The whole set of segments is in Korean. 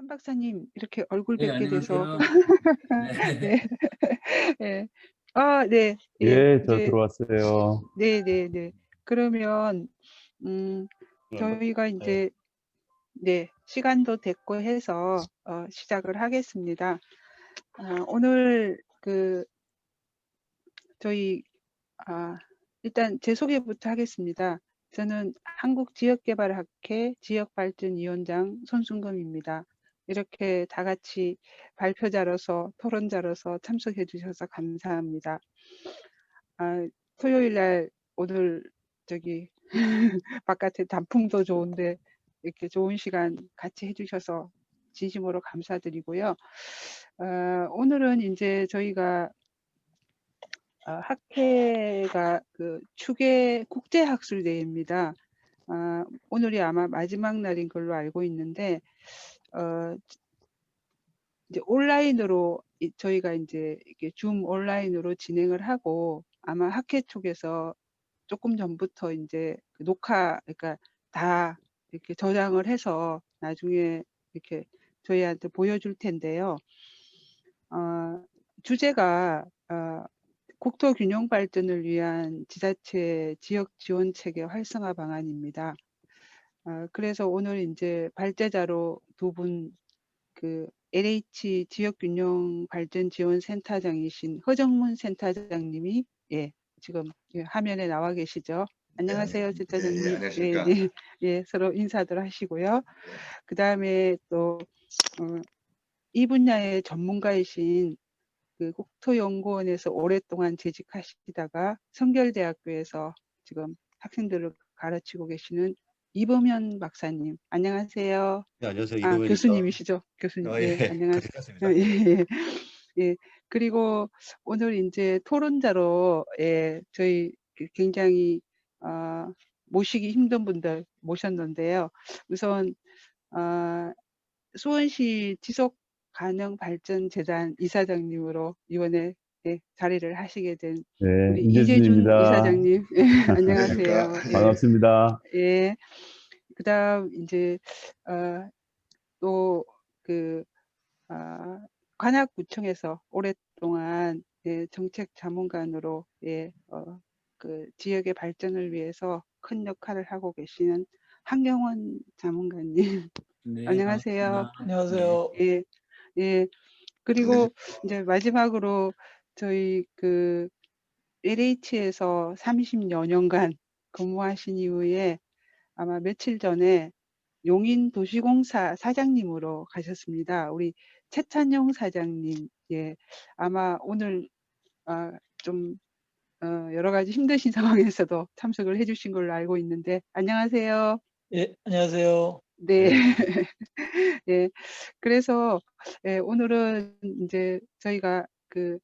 박사님 이렇게 얼굴 네, 뵙게 돼서 안녕하세요. 네. 네. 예. 아 네. 예. 예, 저 이제 들어왔어요. 네네네. 그러면 음 저희가 네. 인제 네 시간도 됐고 해서 시작을 하겠습니다. 오늘 저희 일단 제 소개부터 하겠습니다. 저는 한국지역개발학회 지역발전위원장 손순금입니다. 이렇게 다 같이 발표자로서 토론자로서 참석해 주셔서 감사합니다. 토요일 날 오늘 바깥에 단풍도 좋은데 이렇게 좋은 시간 같이 해 주셔서 진심으로 감사드리고요. 오늘은 인제 저희가 학회가 추계 국제학술대회입니다. 오늘이 아마 마지막 날인 걸로 알고 있는데 이제 온라인으로 저희가 인제 이렇게 줌 온라인으로 진행을 하고 아마 학회 쪽에서 조금 전부터 인제 녹화 그러니까 다 이렇게 저장을 해서 나중에 이렇게 저희한테 보여줄 텐데요. 주제가 국토 균형 발전을 위한 지자체 지역 지원 체계 활성화 방안입니다. 그래서 오늘 인제 발제자로 두 분 LH 지역균형 발전 지원 센터장이신 허정문 센터장님이 지금 화면에 나와 계시죠. 안녕하세요, 센터장님. 예, 안녕하십니까. 네. 예, 서로 인사들 하시고요. 그다음에 또 이 분야의 전문가이신 국토연구원에서 오랫동안 재직하시다가 성결대학교에서 지금 학생들을 가르치고 계시는 이범현 박사님, 안녕하세요. 네, 안녕하세요. 이범현입니다. 교수님이시죠? 교수님. 예, 예, 안녕하세요. 가득했습니다. 예. 예. 그리고 오늘 인제 토론자로 저희 굉장히 모시기 힘든 분들 모셨는데요. 우선 수원시 지속가능발전재단 이사장님으로 이번에 자리를 하시게 된 네, 우리 이재준 임재준입니다. 이사장님. 안녕하세요. 안녕하십니까. 반갑습니다. 예. 그다음 인제 또 관악구청에서 오랫동안 정책 자문관으로 지역의 발전을 위해서 큰 역할을 하고 계시는 한경원 자문관님. 네, 안녕하세요. 반갑습니다. 안녕하세요. 예. 예. 그리고 이제 마지막으로 저희 LH에서 30여 년간 근무하신 이후에 아마 며칠 전에 용인도시공사 사장님으로 가셨습니다. 우리 최찬용 사장님. 예. 아마 오늘 좀 여러 가지 힘드신 상황에서도 참석을 해 주신 걸로 알고 있는데 안녕하세요. 예, 안녕하세요. 네. 예. 그래서 오늘은 인제 저희가 이렇게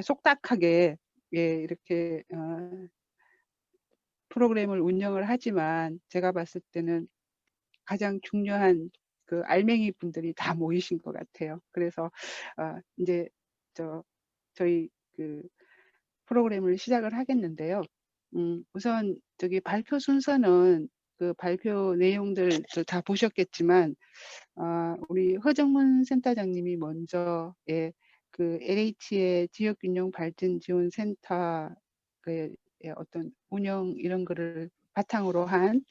속닥하게 이렇게 프로그램을 운영을 하지만 제가 봤을 때는 가장 중요한 알맹이 분들이 다 모이신 것 같아요. 그래서 인제 저희 프로그램을 시작을 하겠는데요. 우선 발표 순서는 발표 내용들 다 보셨겠지만 우리 허정문 센터장님이 먼저 LH의 지역균형 발전 지원 센터 어떤 운영 이런 거를 바탕으로 한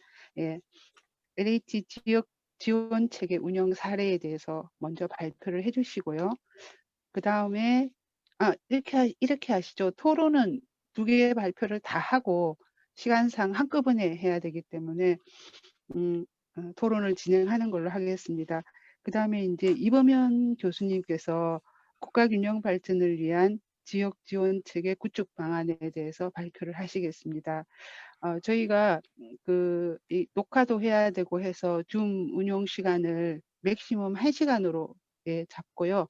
LH 지역 지원 체계 운영 사례에 대해서 먼저 발표를 해 주시고요. 그다음에 이렇게 하시죠. 토론은 2개의 발표를 다 하고 시간상 한꺼번에 해야 되기 때문에 토론을 진행하는 걸로 하겠습니다. 그다음에 인제 이범현 교수님께서 국가균형 발전을 위한 지역 지원 체계 구축 방안에 대해서 발표를 하시겠습니다. 저희가 이 녹화도 해야 되고 해서 줌 운영 시간을 맥시멈 1시간으로 잡고요.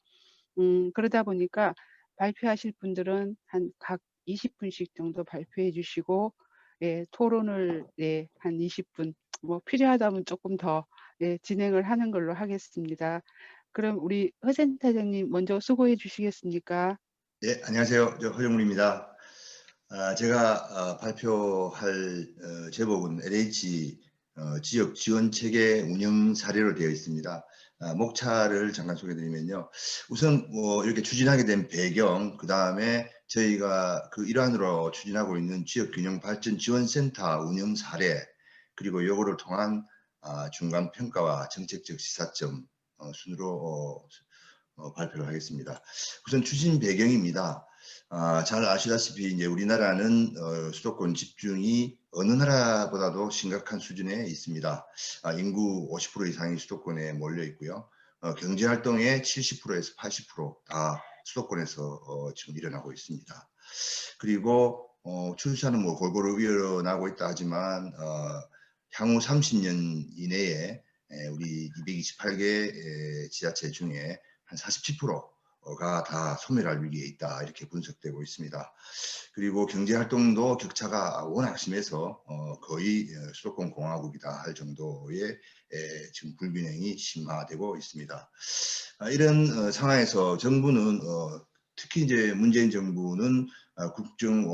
그러다 보니까 발표하실 분들은 각 20분씩 정도 발표해 주시고 토론을 한 20분 뭐 필요하다면 조금 더 진행을 하는 걸로 하겠습니다. 그럼 우리 허 센터장님 먼저 수고해 주시겠습니까? 예, 안녕하세요. 저 허정문입니다. 제가 발표할 제목은 LH 지역 지원 체계 운영 사례로 되어 있습니다. 목차를 잠깐 소개드리면요. 우선 뭐 이렇게 추진하게 된 배경, 그 다음에 저희가 그 일환으로 추진하고 있는 지역균형발전지원센터 운영 사례, 그리고 요거를 통한 중간평가와 정책적 시사점 순으로 발표를 하겠습니다. 우선 추진 배경입니다. 잘 아시다시피 이제 우리나라는 수도권 집중이 어느 나라보다도 심각한 수준에 있습니다. 인구 50% 이상이 수도권에 몰려 있고요. 경제 활동의 70%에서 80%다 수도권에서 지금 일어나고 있습니다. 그리고 출산은 뭐 골고루 일어나고 있다 하지만 향후 30년 이내에 우리 228개 지자체 중에 한 47%가 다 소멸할 위기에 있다, 이렇게 분석되고 있습니다. 그리고 경제활동도 격차가 워낙 심해서 거의 수도권 공화국이다 할 정도의 지금 불균형이 심화되고 있습니다. 이런 상황에서 정부는 특히 이제 문재인 정부는 국정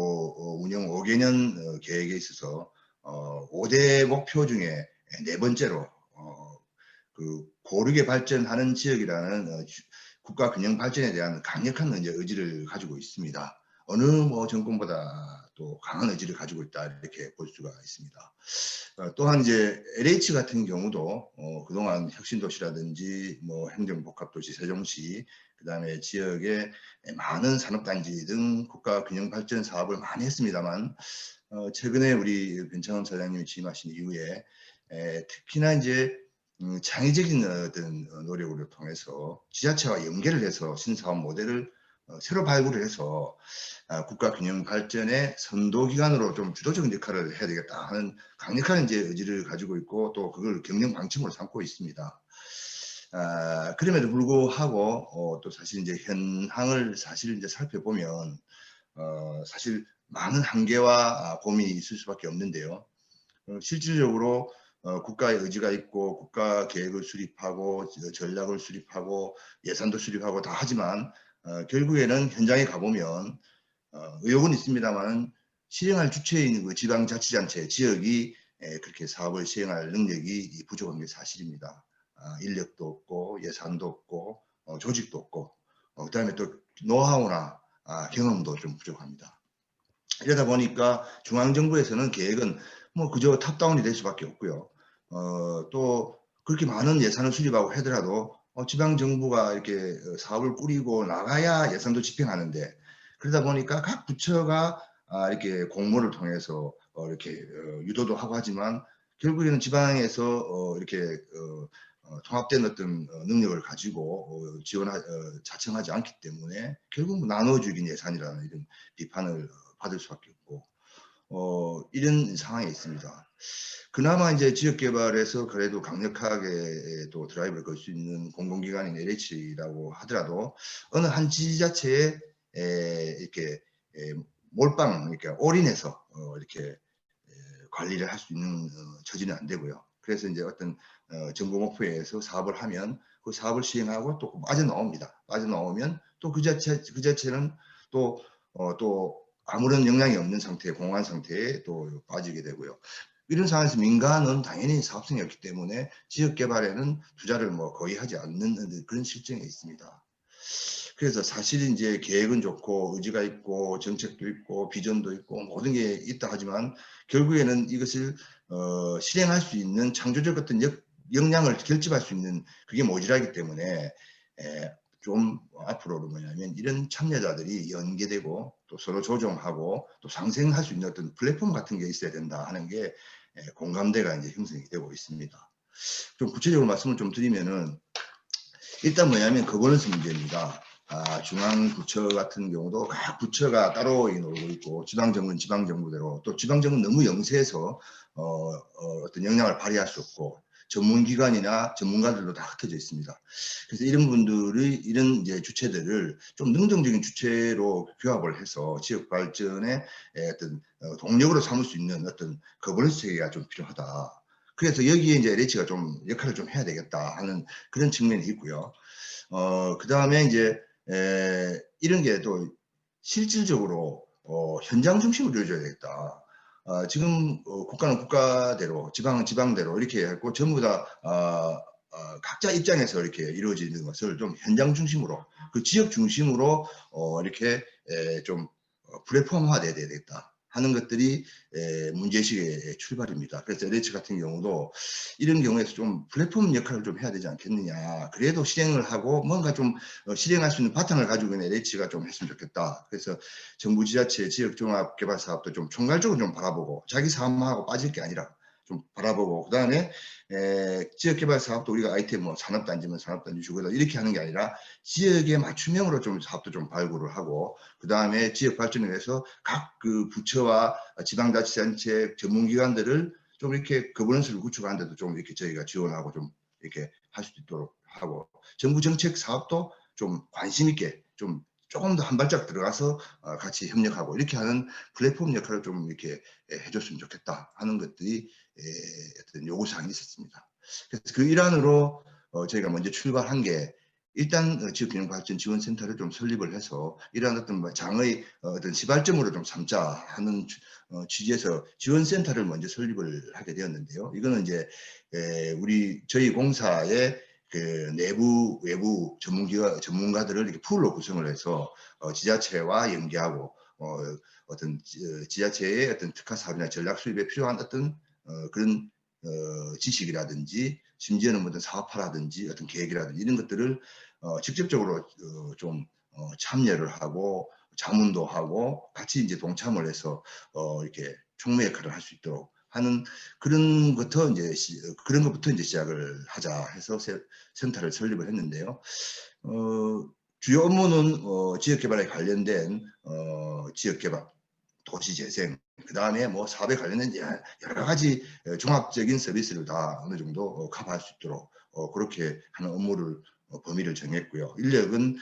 운영 5개년 계획에 있어서 5대 목표 중에 네 번째로 그 고르게 발전하는 지역이라는 국가 균형 발전에 대한 강력한 의지를 가지고 있습니다. 어느 뭐 정권보다 또 강한 의지를 가지고 있다, 이렇게 볼 수가 있습니다. 또한 이제 LH 같은 경우도 그동안 혁신도시라든지 뭐 행정복합도시 세종시, 그다음에 지역에 많은 산업단지 등 국가 균형 발전 사업을 많이 했습니다만 최근에 우리 변창흠 사장님이 취임하신 이후에 특히나 이제 창의적인 어떤 노력을 통해서 지자체와 연계를 해서 신사업 모델을 새로 발굴을 해서 국가 균형 발전의 선도기관으로 좀 주도적인 역할을 해야 되겠다 하는 강력한 이제 의지를 가지고 있고, 또 그걸 경영 방침으로 삼고 있습니다. 그럼에도 불구하고 또 사실 이제 현황을 사실 이제 살펴보면 사실 많은 한계와 고민이 있을 수밖에 없는데요. 실질적으로 국가의 의지가 있고 국가 계획을 수립하고 전략을 수립하고 예산도 수립하고 다 하지만 결국에는 현장에 가보면 의혹은 있습니다만 실행할 주체인 그 지방자치단체 지역이 그렇게 사업을 시행할 능력이 부족한 게 사실입니다. 인력도 없고 예산도 없고 조직도 없고 그다음에 또 노하우나 경험도 좀 부족합니다. 이러다 보니까 중앙정부에서는 계획은 뭐 그저 탑다운이 될 수밖에 없고요. 또 그렇게 많은 예산을 수립하고 하더라도 지방정부가 이렇게 사업을 꾸리고 나가야 예산도 집행하는데, 그러다 보니까 각 부처가 이렇게 공모를 통해서 이렇게 유도도 하고 하지만 결국에는 지방에서 이렇게 통합된 어떤 능력을 가지고 자청하지 않기 때문에 결국 나눠주긴 예산이라는 이런 비판을 받을 수밖에 없고 이런 상황에 있습니다. 그나마 이제 지역개발에서 그래도 강력하게 또 드라이브를 걸 수 있는 공공기관인 LH라고 하더라도 어느 한 지자체에 이렇게 몰빵, 이렇게 올인해서 이렇게 관리를 할 수 있는 처지는 안 되고요. 그래서 이제 어떤 정부 목표에서 사업을 하면 그 사업을 시행하고 또 빠져나옵니다. 빠져나오면 또 그 자체는 또 아무런 영향이 없는 상태, 공허한 상태에 또 빠지게 되고요. 이런 상황에서 민간은 당연히 사업성이 없기 때문에 지역 개발에는 투자를 뭐 거의 하지 않는 그런 실정에 있습니다. 그래서 사실 이제 계획은 좋고 의지가 있고 정책도 있고 비전도 있고 모든 게 있다 하지만 결국에는 이것을 실행할 수 있는 창조적 어떤 역량을 결집할 수 있는 그게 모자라기 때문에 좀 앞으로는 뭐냐면 이런 참여자들이 연계되고 또 서로 조정하고 또 상생할 수 있는 어떤 플랫폼 같은 게 있어야 된다 하는 게 공감대가 이제 형성이 되고 있습니다. 좀 구체적으로 말씀을 좀 드리면은 일단 뭐냐면 거버넌스 문제입니다. 중앙부처 같은 경우도 각 부처가 따로 놀고 있고 지방정부는 지방정부대로, 또 지방정부는 너무 영세해서 어떤 역량을 발휘할 수 없고 전문기관이나 전문가들도 다 흩어져 있습니다. 그래서 이런 분들이 이런 이제 주체들을 좀 능동적인 주체로 규합을 해서 지역 발전의 어떤 동력으로 삼을 수 있는 어떤 거버넌스 체계가 좀 필요하다. 그래서 여기에 이제 LH가 좀 역할을 좀 해야 되겠다 하는 그런 측면이 있고요. 그 다음에 이제 이런 게 또 실질적으로 현장 중심으로 이루어져야 되겠다. 지금 국가는 국가대로, 지방은 지방대로 이렇게 했고 전부 다 각자 입장에서 이렇게 이루어지는 것을 좀 현장 중심으로, 그 지역 중심으로 이렇게 좀 플랫폼화돼야 되겠다 하는 것들이 문제의식의 출발입니다. 그래서 LH 같은 경우도 이런 경우에서 좀 플랫폼 역할을 좀 해야 되지 않겠느냐. 그래도 실행을 하고 뭔가 좀 실행할 수 있는 바탕을 가지고 있는 LH가 좀 했으면 좋겠다. 그래서 정부 지자체 지역종합개발사업도 좀 총괄적으로 좀 바라보고, 자기 사업하고 빠질 게 아니라 좀 바라보고, 그 다음에 지역개발 사업도 우리가 아이템 뭐 산업단지면 산업단지 주거다 이렇게 하는 게 아니라 지역에 맞춤형으로 좀 사업도 좀 발굴을 하고, 그 다음에 지역 발전을 위해서 각 그 부처와 지방자치단체 전문기관들을 좀 이렇게 거버넌스를 구축하는 데도 좀 이렇게 저희가 지원하고 좀 이렇게 할 수 있도록 하고, 정부 정책 사업도 좀 관심 있게 좀 조금 더 한 발짝 들어가서 같이 협력하고 이렇게 하는 플랫폼 역할을 좀 이렇게 해줬으면 좋겠다 하는 것들이 어떤 요구사항이 있었습니다. 그래서 그 일환으로 저희가 먼저 출발한 게, 일단 지역균형발전지원센터를 좀 설립을 해서 이러한 어떤 장의 어떤 시발점으로 좀 삼자 하는 취지에서 지원센터를 먼저 설립을 하게 되었는데요. 이거는 이제 저희 공사의 그 내부 외부 전문가들을 이렇게 풀로 구성을 해서 지자체와 연계하고 어떤 지자체의 어떤 특화 사업이나 전략 수립에 필요한 어떤 그런 지식이라든지 심지어는 어떤 사업화라든지 어떤 계획이라든지 이런 것들을 직접적으로 좀 참여를 하고 자문도 하고 같이 이제 동참을 해서 이렇게 총무 역할을 할 수 있도록 하는 그런 것부터 이제 시작을 하자 해서 센터를 설립을 했는데요. 주요 업무는 지역개발에 관련된 지역개발, 도시재생, 그 다음에 뭐 사업에 관련된 여러 가지 종합적인 서비스를 다 어느 정도 커버할 수 있도록 그렇게 하는 업무를 범위를 정했고요. 인력은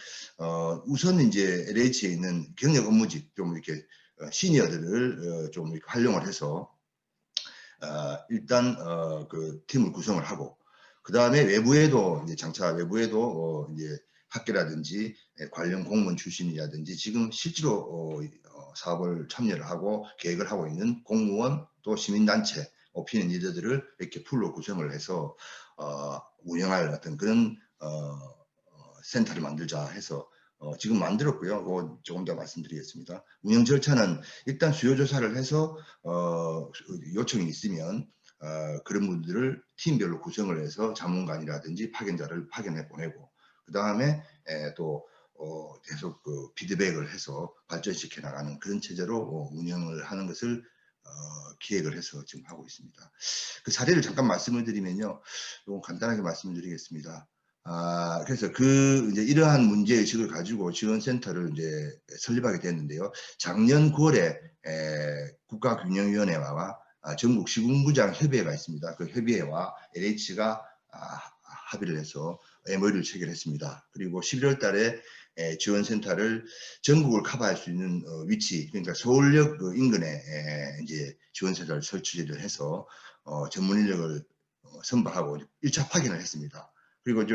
우선 이제 LH에 있는 경력 업무직 좀 이렇게 시니어들을 좀 이렇게 활용을 해서 일단 그 팀을 구성을 하고, 그 다음에 외부에도 이제 장차 외부에도 이제 학계라든지 관련 공무원 출신이라든지 지금 실제로 사업을 참여를 하고 계획을 하고 있는 공무원 또 시민단체 오피니언 리더들을 이렇게 풀로 구성을 해서 운영할 어떤 그런 센터를 만들자 해서 지금 만들었고요. 그거 조금 더 말씀드리겠습니다. 운영 절차는 일단 수요 조사를 해서 요청이 있으면 그런 분들을 팀별로 구성을 해서 자문관이라든지 파견자를 파견해 보내고, 그 다음에 또 계속 그 피드백을 해서 발전시켜 나가는 그런 체제로 운영을 하는 것을 기획을 해서 지금 하고 있습니다. 그 사례를 잠깐 말씀을 드리면요, 조금 간단하게 말씀을 드리겠습니다. 그래서 이제 이러한 문제의식을 가지고 지원센터를 이제 설립하게 됐는데요. 작년 9월에 국가균형위원회와 전국 시군구장 협의회가 있습니다. 그 협의회와 LH가 합의를 해서 MOU를 체결했습니다. 그리고 11월 달에 지원센터를 전국을 커버할 수 있는 위치, 그러니까 서울역 인근에 이제 지원센터를 설치를 해서 전문 인력을 선발하고 1차 파견을 했습니다. 그리고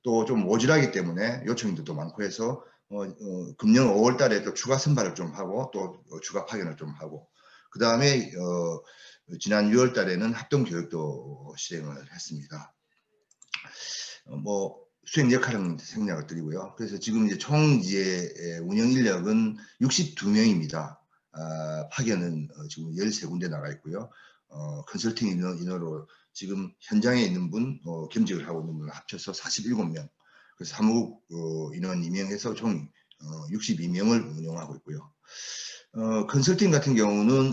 또 좀 모자라기 때문에 요청들도 많고 해서 금년 5월 달에 또 추가 선발을 좀 하고 또 추가 파견을 좀 하고, 그 다음에 지난 6월 달에는 합동 교육도 시행을 했습니다. 수행 역할은 생략을 드리고요. 그래서 지금 이제 총 이제 운영 인력은 62명입니다. 파견은 지금 13군데 나가 있고요. 컨설팅 인원으로 지금 현장에 있는 분, 겸직을 하고 있는 분 합쳐서 47명. 그래서 사무국 인원 2명해서 총 62명을 운영하고 있고요. 컨설팅 같은 경우는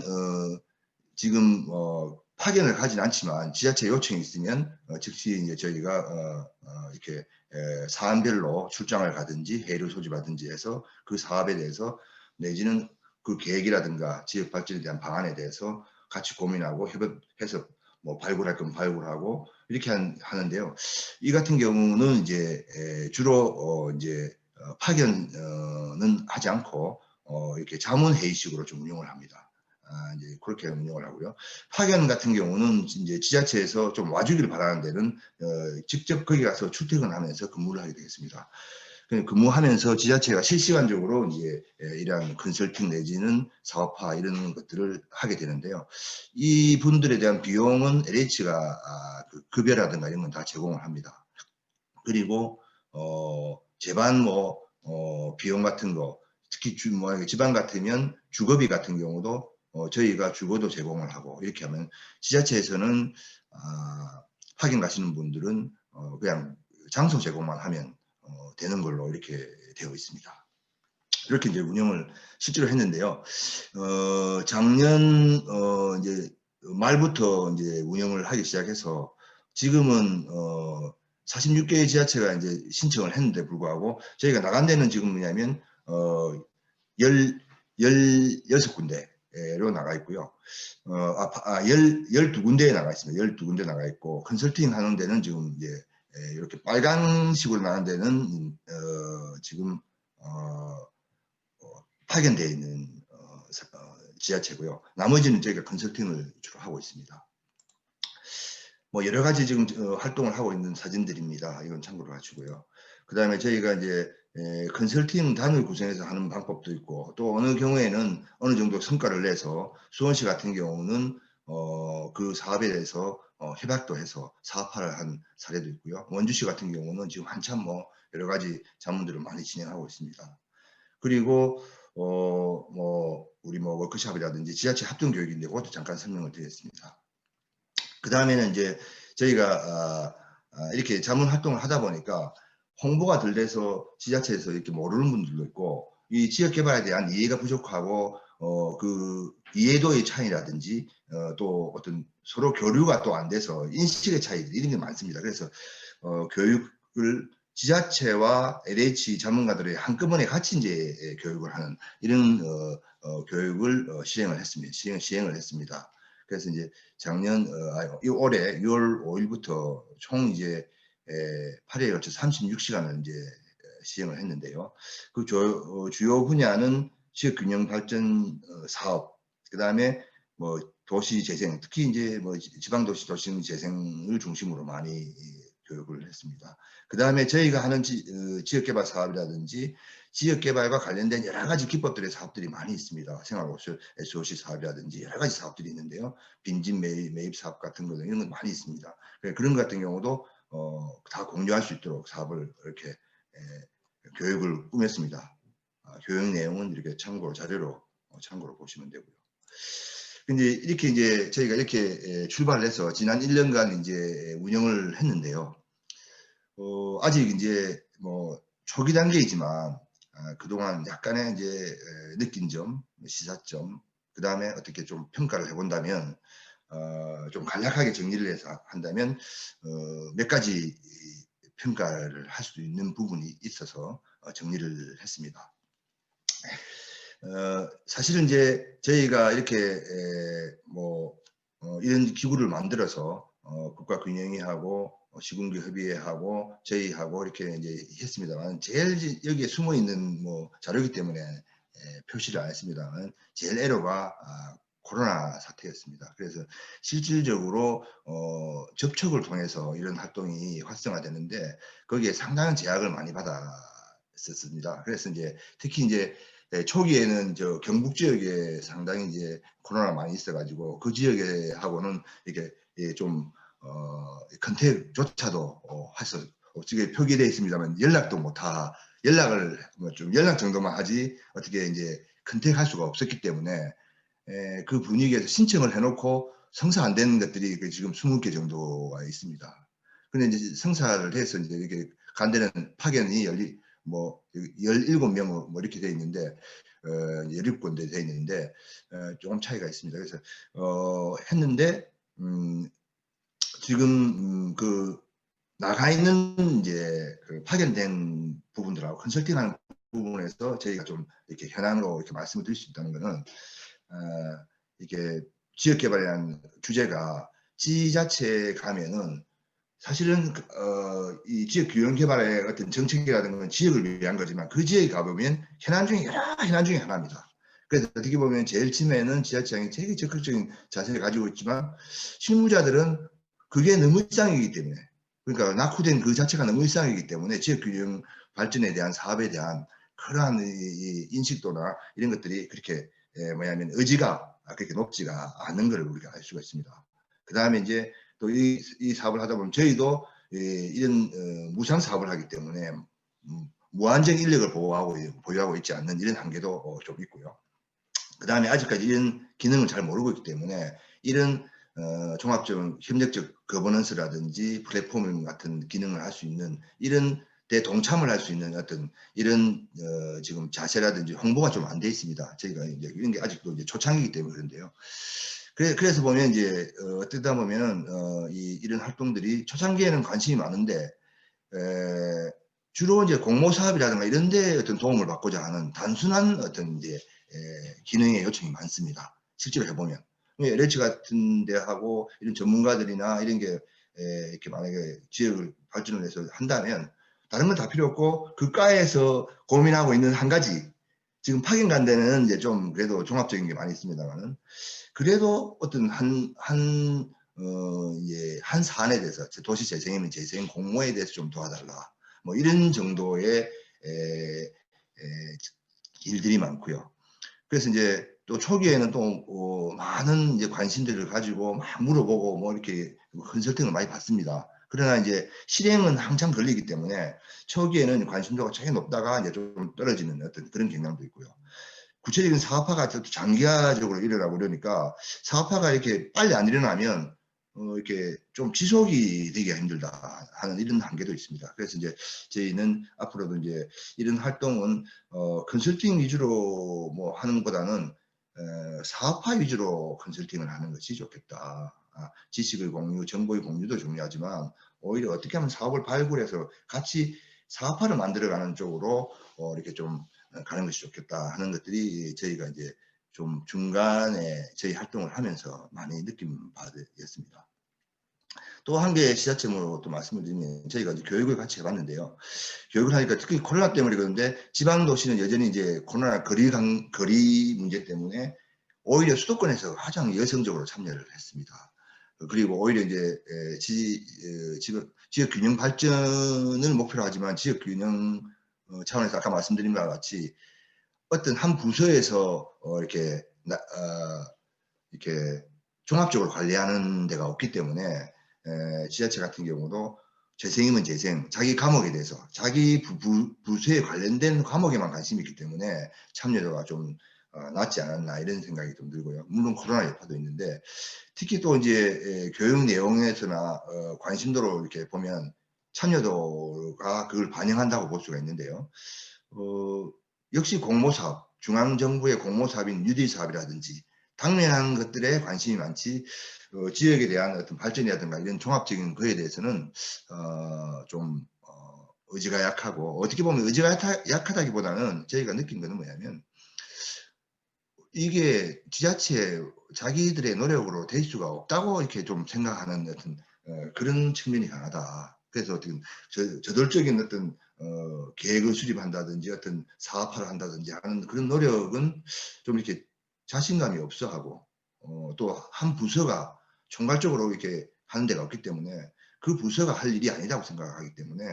지금 파견을 가진 않지만 지자체 요청이 있으면 즉시 이제 저희가 이렇게 사안별로 출장을 가든지 회의를 소집하든지 해서 그 사업에 대해서 내지는 그 계획이라든가 지역 발전에 대한 방안에 대해서 같이 고민하고 협업해서 뭐 발굴할 건 발굴하고 이렇게 하는데요. 이 같은 경우는 이제 주로 이제 파견은 하지 않고 이렇게 자문회의식으로 좀 운영을 합니다. 이제 그렇게 운영을 하고요. 파견 같은 경우는 이제 지자체에서 좀 와주기를 바라는 데는 직접 거기 가서 출퇴근하면서 근무를 하게 되겠습니다. 근무하면서 지자체가 실시간적으로 이제 이러한 컨설팅 내지는 사업화 이런 것들을 하게 되는데요. 이 분들에 대한 비용은 LH가 급여라든가 이런 건 다 제공을 합니다. 그리고 재반 비용 같은 거, 특히 지방 같으면 주거비 같은 경우도 저희가 주거도 제공을 하고, 이렇게 하면 지자체에서는 확인 가시는 분들은 그냥 장소 제공만 하면 되는 걸로 이렇게 되어 있습니다. 이렇게 이제 운영을 실제로 했는데요. 작년 이제 말부터 이제 운영을 하기 시작해서 지금은 46개의 지자체가 이제 신청을 했는데 불구하고 저희가 나간 데는 지금 뭐냐면 16군데로 나가 있고요. 12군데에 나가 있습니다. 12군데 나가 있고, 컨설팅 하는 데는 지금 이제 이렇게 빨간식으로 나간 데는 지금 파견되어 있는 지자체고요. 나머지는 저희가 컨설팅을 주로 하고 있습니다. 뭐 여러 가지 지금 활동을 하고 있는 사진들입니다. 이건 참고로 하시고요. 그 다음에 저희가 이제 컨설팅 단을 구성해서 하는 방법도 있고, 또 어느 경우에는 어느 정도 성과를 내서 수원시 같은 경우는 그 사업에 대해서 협약도 해서 사업화를 한 사례도 있고요. 원주시 같은 경우는 지금 한참 뭐 여러 가지 자문들을 많이 진행하고 있습니다. 그리고 우리 워크숍이라든지 지자체 합동 교육인데 그것도 잠깐 설명을 드리겠습니다. 그 다음에는 이제 저희가 이렇게 자문 활동을 하다 보니까 홍보가 덜 돼서 지자체에서 이렇게 모르는 분들도 있고, 이 지역 개발에 대한 이해가 부족하고 그 이해도의 차이라든지 또 어떤 서로 교류가 또 안 돼서 인식의 차이 이런 게 많습니다. 그래서 교육을 지자체와 LH 자문가들이 한꺼번에 같이 이제 교육을 하는 이런 교육을 시행을 했습니다. 그래서 이제 작년 올해 6월 5일부터 총 이제 8회에 걸쳐 36시간을 이제 시행을 했는데요. 그 주요 분야는 지역균형 발전 사업, 그 다음에 뭐 도시 재생, 특히 이제 뭐 지방도시 도시 재생을 중심으로 많이 교육을 했습니다. 그 다음에 저희가 하는 지역개발 사업이라든지 지역개발과 관련된 여러 가지 기법들의 사업들이 많이 있습니다. 생활고시 SOC 사업이라든지 여러 가지 사업들이 있는데요. 빈집 매입 사업 같은 거 이런 거 많이 있습니다. 그런 것 같은 경우도 다 공유할 수 있도록 사업을 이렇게 교육을 꾸몄습니다. 교육 내용은 이렇게 자료로 참고로 보시면 되고요. 근데 이렇게 이제 저희가 이렇게 출발을 해서 지난 1년간 이제 운영을 했는데요. 아직 이제 뭐 초기 단계이지만 그동안 약간의 이제 느낀 점, 시사점, 그 다음에 어떻게 좀 평가를 해본다면 좀 간략하게 정리를 해서 한다면 몇 가지 평가를 할 수 있는 부분이 있어서 정리를 했습니다. 사실은 이제 저희가 이렇게 이런 기구를 만들어서 국가균형위하고 시군구 협의회하고 저희하고 이렇게 이제 했습니다만, 제일 여기에 숨어 있는 자료이기 때문에 표시를 안 했습니다만, 제일 애로가 코로나 사태였습니다. 그래서 실질적으로 접촉을 통해서 이런 활동이 활성화되는데 거기에 상당한 제약을 많이 받았었습니다. 그래서 이제 특히 이제 초기에는 저 경북 지역에 상당히 이제 코로나가 많이 있어가지고 그 지역에 하고는 이렇게 좀 컨택조차도 어떻게 표기되어 있습니다만 연락도 연락을 좀 연락 정도만 하지 어떻게 이제 컨택할 수가 없었기 때문에 그 분위기에서 신청을 해놓고 성사 안 되는 것들이 지금 20개 정도가 있습니다. 근데 이제 성사를 해서 이제 이렇게 간 데는 파견이 17명 이렇게 돼 있는데 17군데 돼 있는데 조금 차이가 있습니다. 그래서 했는데 지금 그 나가 있는 이제 그 파견된 부분들하고 컨설팅하는 부분에서 저희가 좀 이렇게 현황으로 이렇게 말씀을 드릴 수 있다는 것은 이게 지역 개발에 대한 주제가 지자체에 가면은 사실은 이 지역 균형 개발의 어떤 정책이라든가 지역을 위한 거지만 그 지역에 가보면 현안 중에 여러 현안 중에 하나입니다. 그래서 어떻게 보면 제일 처음에는 지자체장이 되게 적극적인 자세를 가지고 있지만 실무자들은 그게 너무 일상이기 때문에, 그러니까 낙후된 그 자체가 너무 일상이기 때문에 지역 균형 발전에 대한 사업에 대한 그러한 이 인식도나 이런 것들이 그렇게 의지가 그렇게 높지가 않은 것을 우리가 알 수가 있습니다. 그 다음에 이제 또 이 사업을 하다 보면 저희도 이런 무상 사업을 하기 때문에 무한정 인력을 보유하고 있지 않는 이런 한계도 좀 있고요. 그 다음에 아직까지 이런 기능을 잘 모르고 있기 때문에 이런 종합적 협력적 거버넌스라든지 플랫폼 같은 기능을 할 수 있는 이런 데 동참을 할 수 있는 어떤 이런 지금 자세라든지 홍보가 좀 안 돼 있습니다. 저희가 이제 이런 게 아직도 이제 초창기이기 때문에 그런데요. 그래서 보면 이제 어쩌다 보면은 이런 활동들이 초창기에는 관심이 많은데 주로 이제 공모 사업이라든가 이런 데 어떤 도움을 받고자 하는 단순한 어떤 이제 기능의 요청이 많습니다. 실제로 해보면. LH 같은 데 하고 이런 전문가들이나 이런 게 이렇게 만약에 지역을 발전을 해서 한다면 다른 건 다 필요 없고 그가에서 고민하고 있는 한 가지 지금 파견간 데는 이제 좀 그래도 종합적인 게 많이 있습니다만은 그래도 어떤 한 사안에 대해서 도시 재생이면 재생 공모에 대해서 좀 도와달라. 뭐 이런 정도의 일들이 많고요. 그래서 이제 또 초기에는 또 많은 이제 관심들을 가지고 막 물어보고 뭐 이렇게 컨설팅을 많이 받습니다. 그러나 이제 실행은 한참 걸리기 때문에 초기에는 관심도가 되게 높다가 이제 좀 떨어지는 어떤 그런 경향도 있고요. 구체적인 사업화가 장기화적으로 일어나고 그러니까 사업화가 이렇게 빨리 안 일어나면 이렇게 좀 지속이 되기가 힘들다 하는 이런 한계도 있습니다. 그래서 이제 저희는 앞으로도 이제 이런 활동은 컨설팅 위주로 뭐 하는 것보다는 사업화 위주로 컨설팅을 하는 것이 좋겠다. 지식의 공유, 정보의 공유도 중요하지만 오히려 어떻게 하면 사업을 발굴해서 같이 사업화를 만들어가는 쪽으로 이렇게 좀 가는 것이 좋겠다 하는 것들이 저희가 이제 좀 중간에 저희 활동을 하면서 많이 느낌 받았습니다. 또 한 개 시사점으로 또 말씀을 드리면 저희가 이제 교육을 같이 해봤는데요. 교육을 하니까 특히 코로나 때문에 그런데 지방 도시는 여전히 이제 코로나 거리 문제 때문에 오히려 수도권에서 가장 여성적으로 참여를 했습니다. 그리고 오히려 이제 지역 균형 발전을 목표로 하지만 지역 균형 차원에서 아까 말씀드린 바와 같이 어떤 한 부서에서 이렇게 종합적으로 관리하는 데가 없기 때문에 지자체 같은 경우도 재생이면 재생, 자기 과목에 대해서 자기 부서에 관련된 과목에만 관심이 있기 때문에 참여도가 좀 낮지 않았나 이런 생각이 좀 들고요. 물론 코로나 여파도 있는데 특히 또 이제 교육 내용에서나 관심도로 이렇게 보면 참여도가 그걸 반영한다고 볼 수가 있는데요. 역시 공모사업, 중앙정부의 공모사업인 뉴딜사업이라든지 당면한 것들에 관심이 많지 지역에 대한 어떤 발전이라든가 이런 종합적인 거에 대해서는 좀 의지가 약하고 어떻게 보면 의지가 약하다기보다는 저희가 느낀 거는 뭐냐면 이게 지자체 자기들의 노력으로 될 수가 없다고 이렇게 좀 생각하는 어떤 그런 측면이 강하다. 그래서 어떤 저돌적인 어떤 계획을 수립한다든지 어떤 사업화를 한다든지 하는 그런 노력은 좀 이렇게 자신감이 없어하고 또 한 부서가 총괄적으로 이렇게 하는 데가 없기 때문에 그 부서가 할 일이 아니라고 생각하기 때문에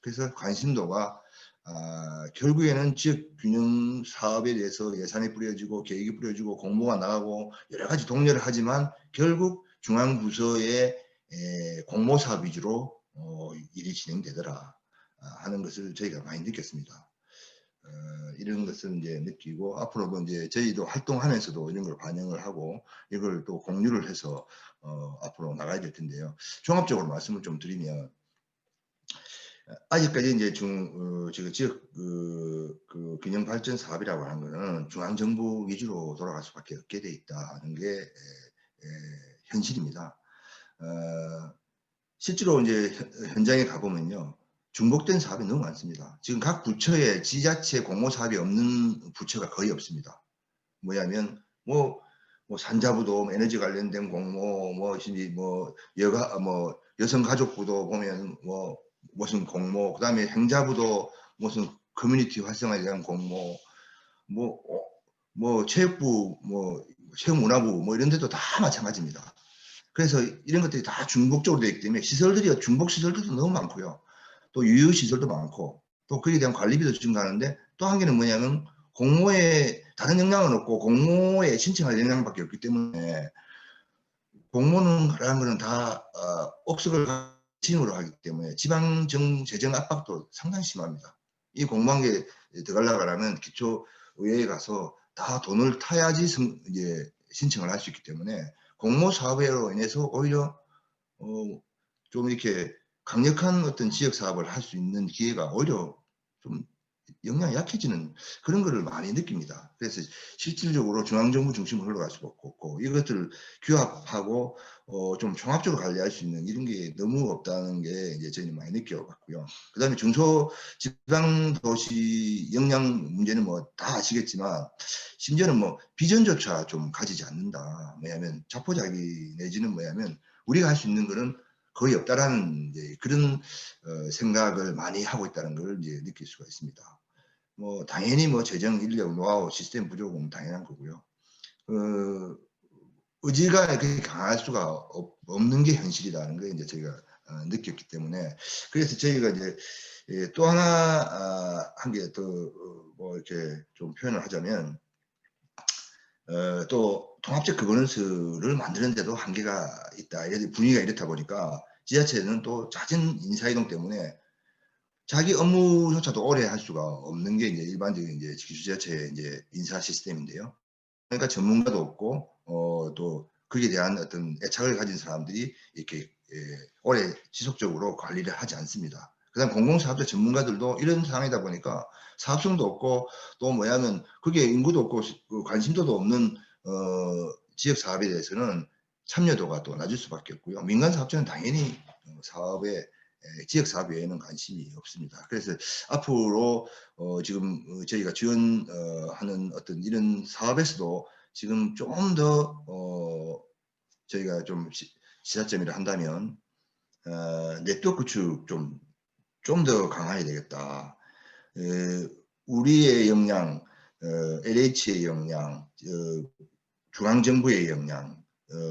그래서 관심도가 결국에는 지역 균형 사업에 대해서 예산이 뿌려지고 계획이 뿌려지고 공모가 나가고 여러 가지 독려를 하지만 결국 중앙부서의 공모 사업 위주로 일이 진행되더라 하는 것을 저희가 많이 느꼈습니다. 이런 것을 이제 느끼고 앞으로도 이제 저희도 활동하면서도 이런 걸 반영을 하고 이걸 또 공유를 해서 앞으로 나가야 될 텐데요. 종합적으로 말씀을 좀 드리면 아직까지 이제 지금 지역 균형 발전 사업이라고 하는 거는 중앙정부 위주로 돌아갈 수밖에 없게 돼 있다는 게 현실입니다. 실제로 이제 현장에 가보면요. 중복된 사업이 너무 많습니다. 지금 각 부처에 지자체 공모 사업이 없는 부처가 거의 없습니다. 뭐냐면 뭐 산자부도 에너지 관련된 공모 뭐 여성가족부도 보면 뭐 무슨 공모 그다음에 행자부도 무슨 커뮤니티 활성화에 대한 공모 뭐 체육부 뭐 체육문화부 뭐 이런 데도 다 마찬가지입니다. 그래서 이런 것들이 다 중복적으로 되어 있기 때문에 시설들이 중복 시설들도 너무 많고요. 또 유휴 시설도 많고 또 거기에 대한 관리비도 증가하는데 또 한 개는 뭐냐면 공모에 다른 영향은 없고 공모에 신청할 영향밖에 없기 때문에 공모는 하라는 거는 다 억석을 중심으로 하기 때문에 지방 재정 압박도 상당히 심합니다. 이 공무원에 들어가려고 하면 기초의회에 가서 다 돈을 타야지 이제 신청을 할 수 있기 때문에 공모 사업으로 인해서 오히려 좀 이렇게 강력한 어떤 지역 사업을 할 수 있는 기회가 오히려 좀 역량이 약해지는 그런 거를 많이 느낍니다. 그래서 실질적으로 중앙정부 중심으로 흘러갈 수밖에 없고 이것들을 규합하고 좀 종합적으로 관리할 수 있는 이런 게 너무 없다는 게 이제 저희는 많이 느껴봤고요. 그다음에 중소지방도시 역량 문제는 뭐 다 아시겠지만 심지어는 뭐 비전조차 좀 가지지 않는다. 뭐냐면 자포자기 내지는 뭐냐면 우리가 할 수 있는 거는 거의 없다라는 이제 그런 생각을 많이 하고 있다는 걸 이제 느낄 수가 있습니다. 뭐 당연히 뭐 재정, 인력, 노하우, 시스템 부족은 당연한 거고요. 의지가 그렇게 강할 수가 없는 게 현실이라는 걸 이제 저희가 느꼈기 때문에 그래서 저희가 이제 또 하나 한 게 또 뭐 이렇게 좀 표현을 하자면 또 통합적 거버넌스를 만드는데도 한계가 있다. 분위기가 이렇다 보니까 지자체는 또 잦은 인사이동 때문에 자기 업무조차도 오래 할 수가 없는 게 이제 일반적인 이제 기초지자체의 이제 인사 시스템인데요. 그러니까 전문가도 없고 또 거기에 대한 어떤 애착을 가진 사람들이 이렇게 오래 지속적으로 관리를 하지 않습니다. 그다음 공공사업자 전문가들도 이런 상황이다 보니까 사업성도 없고 또 뭐냐면 거기에 인구도 없고 관심도도 없는 지역 사업에 대해서는 참여도가 또 낮을 수밖에 없고요. 민간 사업자는 당연히 사업에 지역 사업 외에는 관심이 없습니다. 그래서 앞으로 지금 저희가 지원하는 어떤 이런 사업에서도 지금 좀 더 저희가 좀 시사점이라 한다면 네트워크 구축 좀 더 강화해야 되겠다. 우리의 역량, LH의 역량, 중앙정부의 역량,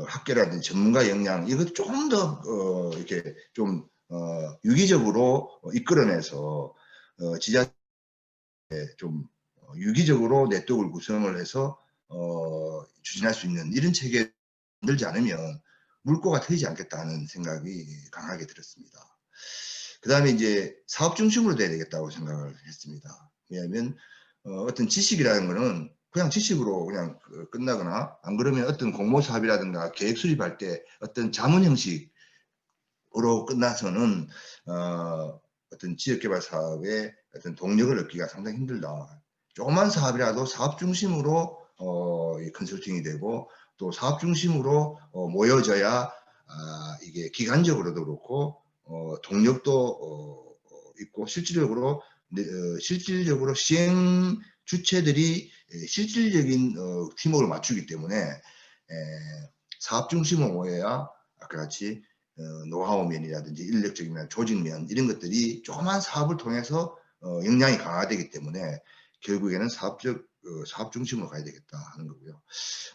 학계라든지 전문가 역량 이것 좀 더 이렇게 좀 유기적으로 이끌어내서 지자체에 좀 유기적으로 네트워크를 구성을 해서 추진할 수 있는 이런 체계를 만들지 않으면 물꼬가 트이지 않겠다는 생각이 강하게 들었습니다. 그 다음에 이제 사업 중심으로 돼야 되겠다고 생각을 했습니다. 왜냐하면 어떤 지식이라는 거는 그냥 지식으로 그냥 끝나거나 안 그러면 어떤 공모 사업이라든가 계획 수립할 때 어떤 자문 형식으로 끝나서는 어떤 지역개발 사업의 어떤 동력을 얻기가 상당히 힘들다. 조그만 사업이라도 사업 중심으로 컨설팅이 되고 또 사업 중심으로 모여져야 이게 기간적으로도 그렇고 동력도 있고 실질적으로 시행 주체들이 실질적인 팀워크를 맞추기 때문에 사업 중심으로 모여야 아까 같이 노하우 면이라든지 인력적인 면, 조직 면 이런 것들이 조그만 사업을 통해서 역량이 강화되기 때문에 결국에는 사업 중심으로 가야 되겠다 하는 거고요.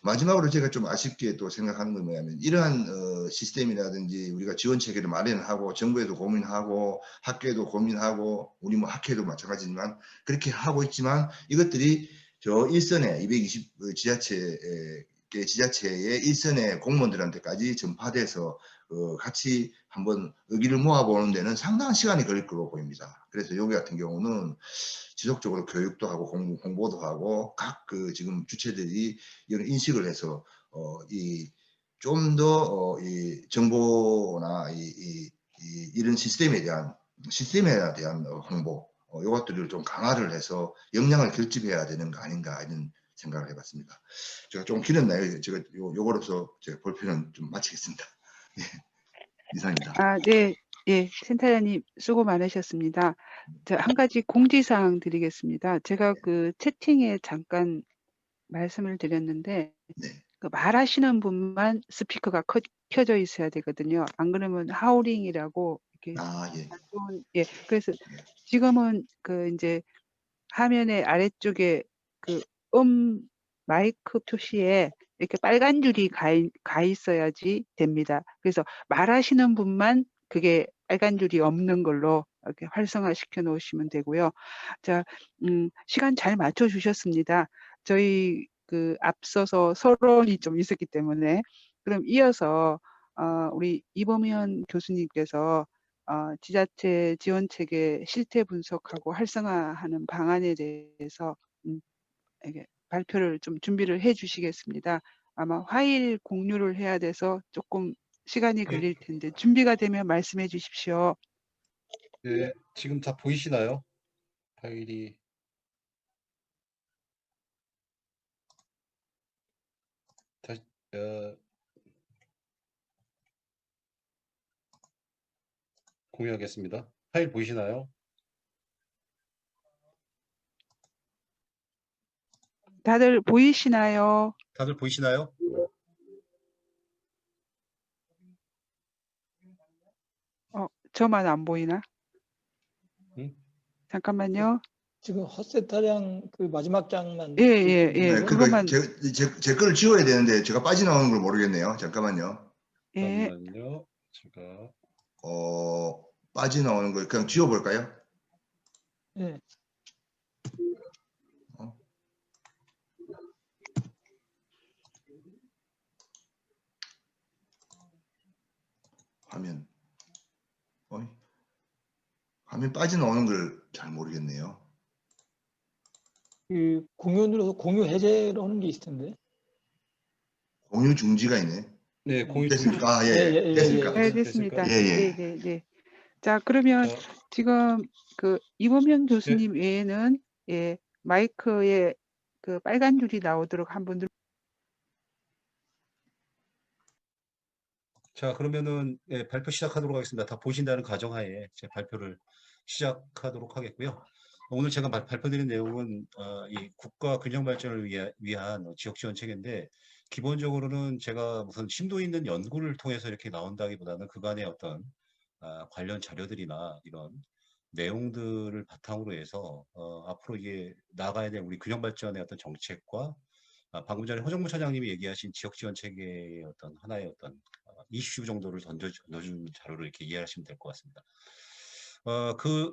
마지막으로 제가 좀 아쉽게 또 생각하는 건 뭐냐면 이러한 시스템이라든지 우리가 지원 체계를 마련하고 정부에도 고민하고 학교에도 고민하고 우리 뭐 학회도 마찬가지지만 그렇게 하고 있지만 이것들이 저 일선에 220 지자체의 일선의 공무원들한테까지 전파돼서 같이 한번 의기를 모아보는 데는 상당한 시간이 걸릴 거로 보입니다. 그래서 여기 같은 경우는 지속적으로 교육도 하고 홍보도 하고 각 지금 주체들이 이런 인식을 해서 이 좀 더 이 정보나 이런 시스템에 대한 홍보 이것들을 좀 강화를 해서 역량을 결집해야 되는 거 아닌가 이런 생각을 해봤습니다. 제가 좀 길었나요? 제가 요거로서 제가 볼펜은 좀 마치겠습니다. 네, 이상입니다. 네. 예. 센터장님 수고 많으셨습니다. 한 가지 공지사항 드리겠습니다. 제가 그 채팅에 잠깐 말씀을 드렸는데 네. 그 말하시는 분만 스피커가 켜져 있어야 되거든요. 안 그러면 하우링이라고 이렇게 예. 안 좋은 그래서 네. 지금은 그 인제 화면의 아래쪽에 그 마이크 표시에 이렇게 빨간 줄이 가 있어야지 됩니다. 그래서 말하시는 분만 그게 빨간 줄이 없는 걸로 이렇게 활성화시켜 놓으시면 되고요. 자, 시간 잘 맞춰 주셨습니다. 저희 그 앞서서 서론이 좀 있었기 때문에 그럼 이어서 우리 이범현 교수님께서 지자체 지원 체계 실태 분석하고 활성화하는 방안에 대해서 이게 발표를 좀 준비를 해 주시겠습니다. 아마 파일 공유를 해야 돼서 조금 시간이 걸릴 텐데 준비가 되면 말씀해 주십시오. 네, 지금 다 보이시나요? 파일이 다시 공유하겠습니다. 파일 보이시나요? 다들 보이시나요? 다들 보이시나요? 저만 안 보이나? 응? 잠깐만요. 지금 헛세타량 그 마지막 장만. 예, 예, 예. 네, 그것만. 제 거를 지워야 되는데 제가 빠져나오는 걸 모르겠네요. 잠깐만요. 예. 잠깐만요. 제가 빠져나오는 걸 그냥 지워볼까요? 네. 화면. 화면 빠져나오는 걸 잘 모르겠네요. 그 공유 눌러서 공유 해제를 하는 게 있을 텐데. 공유 중지가 있네. 네, 공유 됐습니까? 아, 예, 예, 예, 됐습니까? 네, 됐습니다. 예, 예. 네, 네, 네. 자, 그러면 지금 그 이범현 교수님 외에는 예, 마이크에 그 빨간 줄이 나오도록 한 분들. 자, 그러면은 발표 시작하도록 하겠습니다. 다 보신다는 가정하에 제 발표를 시작하도록 하겠고요. 오늘 제가 발표드린 내용은 이 국가 균형 발전을 위한 지역 지원 체계인데 기본적으로는 제가 무슨 심도 있는 연구를 통해서 이렇게 나온다기보다는 그간의 어떤 관련 자료들이나 이런 내용들을 바탕으로 해서 앞으로 이게 나가야 될 우리 균형 발전의 어떤 정책과 방금 전에 허정무 차장님이 얘기하신 지역 지원 체계의 어떤 하나의 어떤 이슈 정도를 던져준 자료를 이렇게 이해하시면 될 것 같습니다.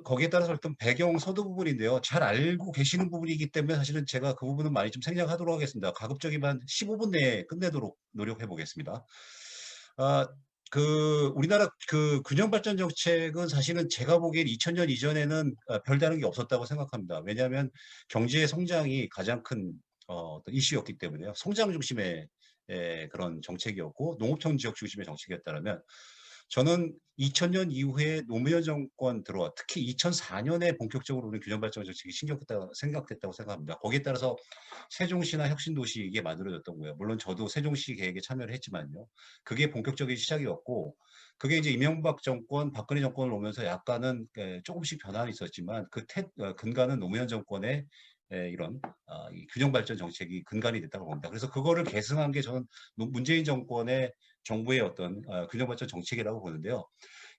거기에 따라서 어떤 배경 서두 부분인데요. 잘 알고 계시는 부분이기 때문에 사실은 제가 그 부분은 많이 좀 생략하도록 하겠습니다. 가급적이면 15분 내에 끝내도록 노력해 보겠습니다. 우리나라 그 균형 발전 정책은 사실은 제가 보기엔 2000년 이전에는 별다른 게 없었다고 생각합니다. 왜냐하면 경제의 성장이 가장 큰 어떤 이슈였기 때문에요. 성장 중심의 그런 정책이었고 농업청 지역 중심의 정책이었다면 저는 2000년 이후에 노무현 정권 들어와 특히 2004년에 본격적으로 우리 균형 발전 정책이 생각됐다고 생각합니다. 거기에 따라서 세종시나 혁신도시 이게 만들어졌던 거예요. 물론 저도 세종시 계획에 참여를 했지만요. 그게 본격적인 시작이었고 그게 이제 이명박 정권, 박근혜 정권을 오면서 약간은 조금씩 변화는 있었지만 그 근간은 노무현 정권의 이런 이 균형 발전 정책이 근간이 됐다고 봅니다. 그래서 그거를 계승한 게 저는 문재인 정권의 정부의 어떤 균형 발전 정책이라고 보는데요.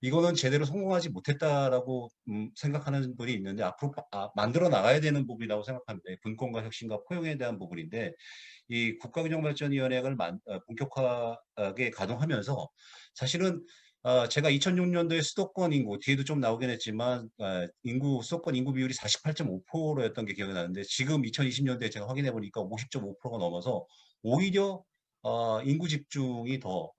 이거는 제대로 성공하지 못했다라고 생각하는 분이 있는데 앞으로 만들어 나가야 되는 부분이라고 생각합니다. 분권과 혁신과 포용에 대한 부분인데 이 국가균형발전위원회를 본격화하게 가동하면서 사실은 제가 2006년도에 수도권 인구, 뒤에도 좀 나오긴 했지만 수도권 인구 비율이 48.5%였던 게 기억이 나는데 지금 2020년도에 제가 확인해 보니까 50.5%가 넘어서 오히려 인구 집중이 더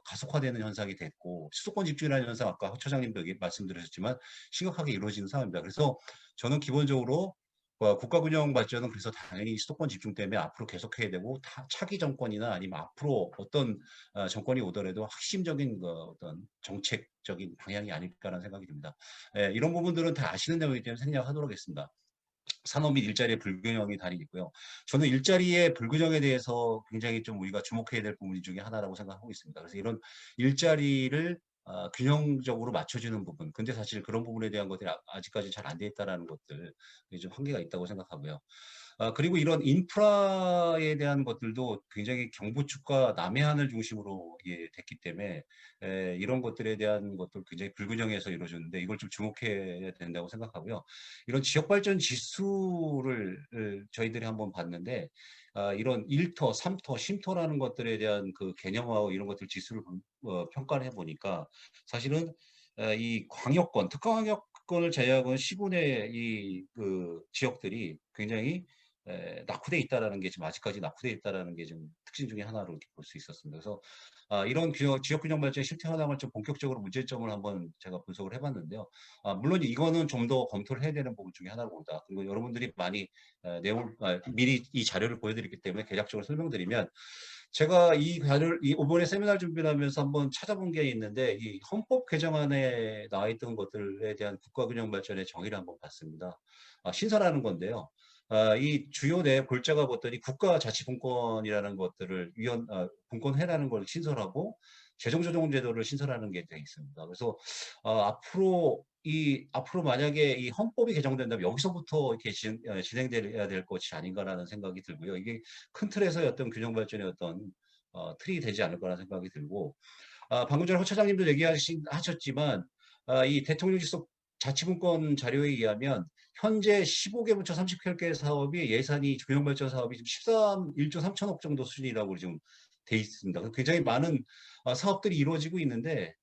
가속화되는 현상이 됐고 수도권 집중이라는 현상 아까 허 처장님도 말씀드렸지만 심각하게 이루어지는 상황입니다. 그래서 저는 기본적으로 국가균형 발전은 그래서 당연히 수도권 집중 때문에 앞으로 계속해야 되고 차기 정권이나 아니면 앞으로 어떤 정권이 오더라도 핵심적인 어떤 정책적인 방향이 아닐까라는 생각이 듭니다. 이런 부분들은 다 아시는 내용이기 때문에 생략하도록 하겠습니다. 산업 및 일자리의 불균형이 단위 있고요. 저는 일자리의 불균형에 대해서 굉장히 좀 우리가 주목해야 될 부분 중에 하나라고 생각하고 있습니다. 그래서 이런 일자리를 균형적으로 맞춰주는 부분. 근데 사실 그런 부분에 대한 것들이 아직까지 잘 안 돼 있다는 것들 좀 한계가 있다고 생각하고요. 그리고 이런 인프라에 대한 것들도 굉장히 경부축과 남해안을 중심으로 됐기 때문에 이런 것들에 대한 것도 굉장히 불균형해서 이루어졌는데 이걸 좀 주목해야 된다고 생각하고요. 이런 지역발전 지수를 저희들이 한번 봤는데 이런 1터, 3터, 쉼터라는 것들에 대한 그 개념하고 이런 것들 지수를 평가를 해보니까 사실은 이 광역권, 특강광역권을 제외하고는 시군의 그 지역들이 굉장히 낙후돼 있다라는 게 지금 아직까지 낙후돼 있다라는 게 좀 특징 중에 하나로 이렇게 볼 수 있었습니다. 그래서 이런 지역 균형 발전의 실태 현황을 좀 본격적으로 문제점을 한번 제가 분석을 해봤는데요. 물론 이거는 좀 더 검토를 해야 되는 부분 중에 하나로 봅니다. 그리고 여러분들이 많이 내용을 미리 이 자료를 보여드리기 때문에 개략적으로 설명드리면 제가 이 자료를 이번에 세미나를 준비를 하면서 한번 찾아본 게 있는데 이 헌법 개정안에 나와 있던 것들에 대한 국가균형 발전의 정의를 한번 봤습니다. 신설하는 건데요. 이 주요 내 골자가 봤더니 국가자치분권이라는 것들을 분권회라는 걸 신설하고 재정조정제도를 신설하는 게 되어 있습니다. 그래서 앞으로 만약에 이 헌법이 개정된다면 여기서부터 이렇게 진행돼야 될 것이 아닌가라는 생각이 들고요. 이게 큰 틀에서의 어떤 균형 발전의 어떤 틀이 되지 않을까라는 생각이 들고 방금 전에 허 차장님도 얘기하셨지만 이 대통령 직속 자치분권 자료에 의하면 현재 15개 부처 30개 사업이 예산이 균형발전 사업이 지금 1조 3천억 정도 수준이라고 지금 돼 있습니다. 굉장히 많은 사업들이 이루어지고 있는데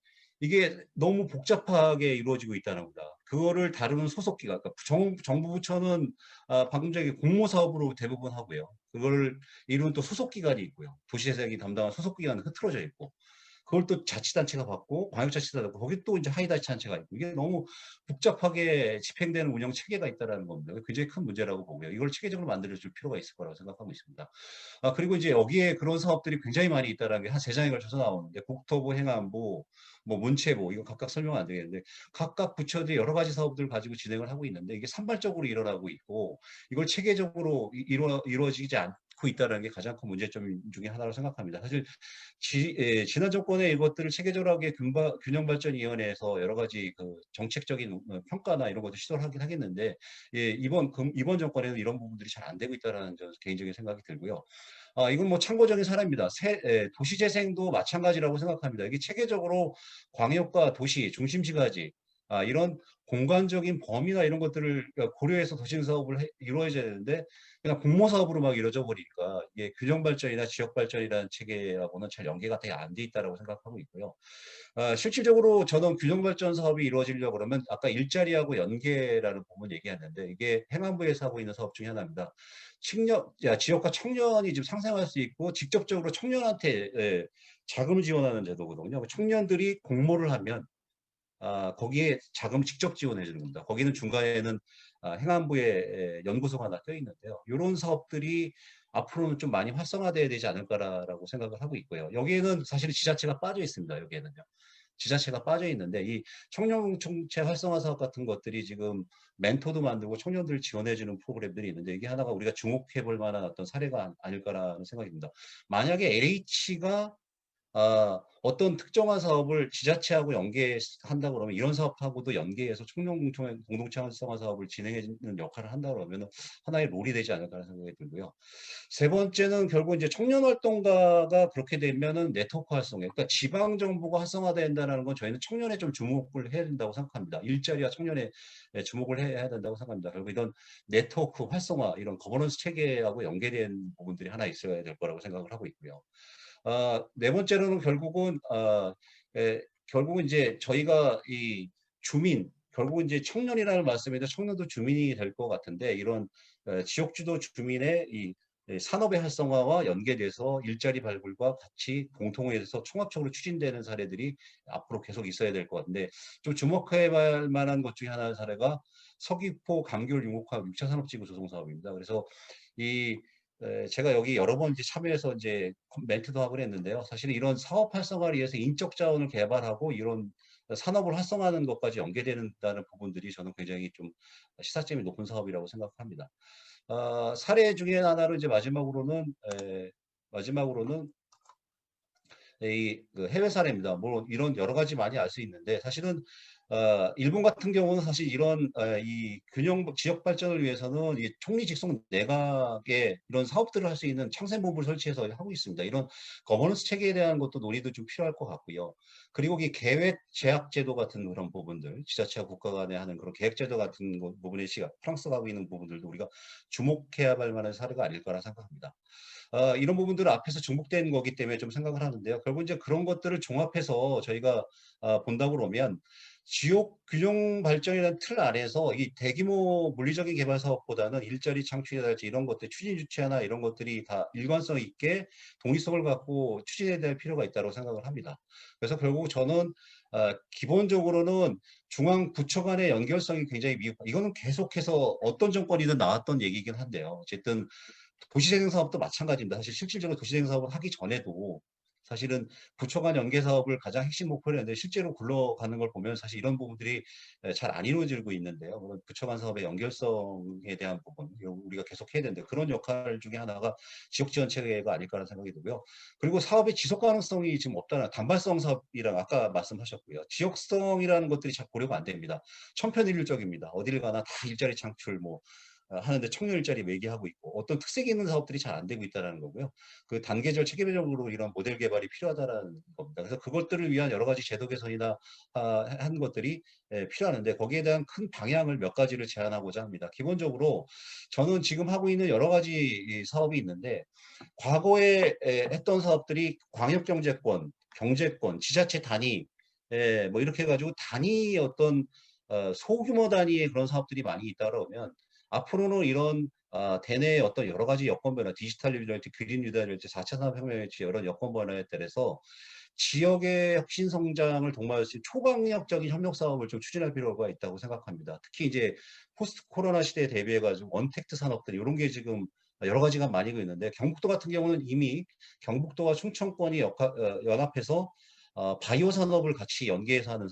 이게 너무 복잡하게 이루어지고 있다는 겁니다. 그거를 다루는 소속기관, 그러니까 정부 부처는 방금 전에 공모 사업으로 대부분 하고요. 그걸 이루는 또 소속기관이 있고요. 도시재생이 담당한 소속기관은 흐트러져 있고 그걸 또 자치단체가 받고 광역자치단체가 받고 거기 또 이제 하위자치단체가 있고 이게 너무 복잡하게 집행되는 운영 체계가 있다는 겁니다. 굉장히 큰 문제라고 보고요. 이걸 체계적으로 만들어줄 필요가 있을 거라고 생각하고 있습니다. 그리고 이제 여기에 그런 사업들이 굉장히 많이 있다는 게 한 3장에 걸쳐서 나오는데 국토부, 행안부, 뭐 문체부 이거 각각 설명 안 되겠는데 각각 부처들이 여러 가지 사업들을 가지고 진행을 하고 있는데 이게 산발적으로 일어나고 있고 이걸 체계적으로 이루어지지 않고 있다는 게 가장 큰 문제점 중에 하나로 생각합니다. 사실 지난 정권에 이것들을 체계적으로 하게 균형발전위원회에서 여러 가지 그 정책적인 평가나 이런 것도 시도를 하긴 하겠는데 이번 정권에는 이런 부분들이 잘 안 되고 있다는 개인적인 생각이 들고요. 이건 뭐 참고적인 사례입니다. 도시재생도 마찬가지라고 생각합니다. 이게 체계적으로 광역과 도시, 중심지가지 이런 공간적인 범위나 이런 것들을 고려해서 도시재생 사업을 이루어져야 되는데 그냥 공모 사업으로 막 이루어져 버리니까 이게 균형발전이나 지역발전이라는 체계하고는 잘 연계가 되게 안 돼 있다고 생각하고 있고요. 실질적으로 저는 균형발전 사업이 이루어지려고 그러면 아까 일자리하고 연계라는 부분 얘기했는데 이게 행안부에서 하고 있는 사업 중에 하나입니다. 지역과 청년이 지금 상생할 수 있고 직접적으로 청년한테 자금을 지원하는 제도거든요. 청년들이 공모를 하면 거기에 자금을 직접 지원해 주는 겁니다. 거기는 중간에는 행안부의 연구소가 하나 껴 있는데요. 이런 사업들이 앞으로는 좀 많이 활성화돼야 되지 않을까라고 생각을 하고 있고요. 여기에는 사실은 지자체가 빠져 있습니다. 여기에는요. 지자체가 빠져 있는데 이 청년공동체 활성화 사업 같은 것들이 지금 멘토도 만들고 청년들을 지원해주는 프로그램들이 있는데 이게 하나가 우리가 주목해 볼 만한 어떤 사례가 아닐까라는 생각입니다. 만약에 H가 어떤 특정한 사업을 지자체하고 연계한다 그러면 이런 사업하고도 연계해서 공동체 활성화 사업을 진행해주는 역할을 한다 그러면 하나의 롤이 되지 않을까 생각이 들고요. 세 번째는 결국 이제 청년 활동가가 그렇게 되면은 네트워크 활성화, 그러니까 지방 정부가 활성화된다는 건 저희는 청년에 좀 주목을 해야 된다고 생각합니다. 일자리와 청년에 주목을 해야 된다고 생각합니다. 결국 이런 네트워크 활성화, 이런 거버넌스 체계하고 연계된 부분들이 하나 있어야 될 거라고 생각을 하고 있고요. 네 번째로는 결국은 이제 저희가 이 결국은 이제 청년이라는 말씀인데 청년도 주민이 될 것 같은데 이런 지역주도 주민의 이 산업의 활성화와 연계돼서 일자리 발굴과 같이 공통해서 총합적으로 추진되는 사례들이 앞으로 계속 있어야 될 것 같은데 좀 주목해 볼 만한 것 중에 하나의 사례가 서귀포 감귤 융목화 6차 산업지구 조성 사업입니다. 그래서 제가 여기 여러 번 이제 참여해서 이제 멘트도 하고 그랬는데요. 사실은 이런 사업 활성화를 위해서 인적 자원을 개발하고 이런 산업을 활성화하는 것까지 연계된다는 부분들이 저는 굉장히 좀 시사점이 높은 사업이라고 생각합니다. 사례 중에 하나로 이제 마지막으로는 그 해외 사례입니다. 뭐 이런 여러 가지 많이 알 수 있는데 사실은 일본 같은 경우는 사실 이런 이 지역 발전을 위해서는 이 총리 직속 내각에 이런 사업들을 할 수 있는 창센본부를 설치해서 하고 있습니다. 이런 거버넌스 체계에 대한 것도 논의도 좀 필요할 것 같고요. 그리고 이 계획 제약 제도 같은 그런 부분들, 지자체와 국가 간에 하는 그런 계획 제도 같은 부분에 프랑스가 하고 있는 부분들도 우리가 주목해야 할 만한 사례가 아닐까라 생각합니다. 이런 부분들은 앞에서 중복된 거기 때문에 좀 생각을 하는데요. 결국 이제 그런 것들을 종합해서 저희가 본다고 그러면 지역 균형 발전이라는 틀 안에서 이 대규모 물리적인 개발 사업보다는 일자리 창출이랄지 이런 것들, 추진 주체나 이런 것들이 다 일관성 있게 독립성을 갖고 추진해야 될 필요가 있다고 생각을 합니다. 그래서 결국 저는 기본적으로는 중앙 부처 간의 연결성이 굉장히 이거는 계속해서 어떤 정권이든 나왔던 얘기이긴 한데요. 어쨌든 도시재생 사업도 마찬가지입니다. 사실 실질적으로 도시재생 사업을 하기 전에도 사실은 부처 간 연계 사업을 가장 핵심 목표로 했는데 실제로 굴러가는 걸 보면 사실 이런 부분들이 잘 안 이루어지고 있는데요. 그런 부처 간 사업의 연결성에 대한 부분, 우리가 계속 해야 되는데 그런 역할 중에 하나가 지역지원 체계가 아닐까라는 생각이 들고요. 그리고 사업의 지속 가능성이 지금 없다는 단발성 사업이랑 아까 말씀하셨고요. 지역성이라는 것들이 잘 고려가 안 됩니다. 천편일률적입니다. 어디를 가나 다 일자리 창출 하는데 청년 일자리 매개하고 있고 어떤 특색 있는 사업들이 잘 안 되고 있다는 거고요. 그 단계적 체계적으로 이런 모델 개발이 필요하다는 겁니다. 그래서 그것들을 위한 여러 가지 제도 개선이나 한 것들이 필요하는데 거기에 대한 큰 방향을 몇 가지를 제안하고자 합니다. 기본적으로 저는 지금 하고 있는 여러 가지 사업이 있는데 과거에 했던 사업들이 광역경제권, 경제권, 지자체 단위 뭐 이렇게 해가지고 단위 어떤 소규모 단위의 그런 사업들이 많이 잇따라오면 앞으로는 이런 대내의 어떤 여러 가지 여건 변화, 디지털 유전일지, 그린 유전일지, 4차 산업혁명일지 여러 여건 변화에 따라서 지역의 혁신 성장을 독려할 수 있는 초강력적인 협력 사업을 좀 추진할 필요가 있다고 생각합니다. 특히 이제 포스트 코로나 시대에 대비해가지고 언택트 산업들 이런 게 지금 여러 가지가 많이 있는데 경북도 같은 경우는 이미 경북도와 충청권이 연합해서 바이오 산업을 같이 연계해서 하는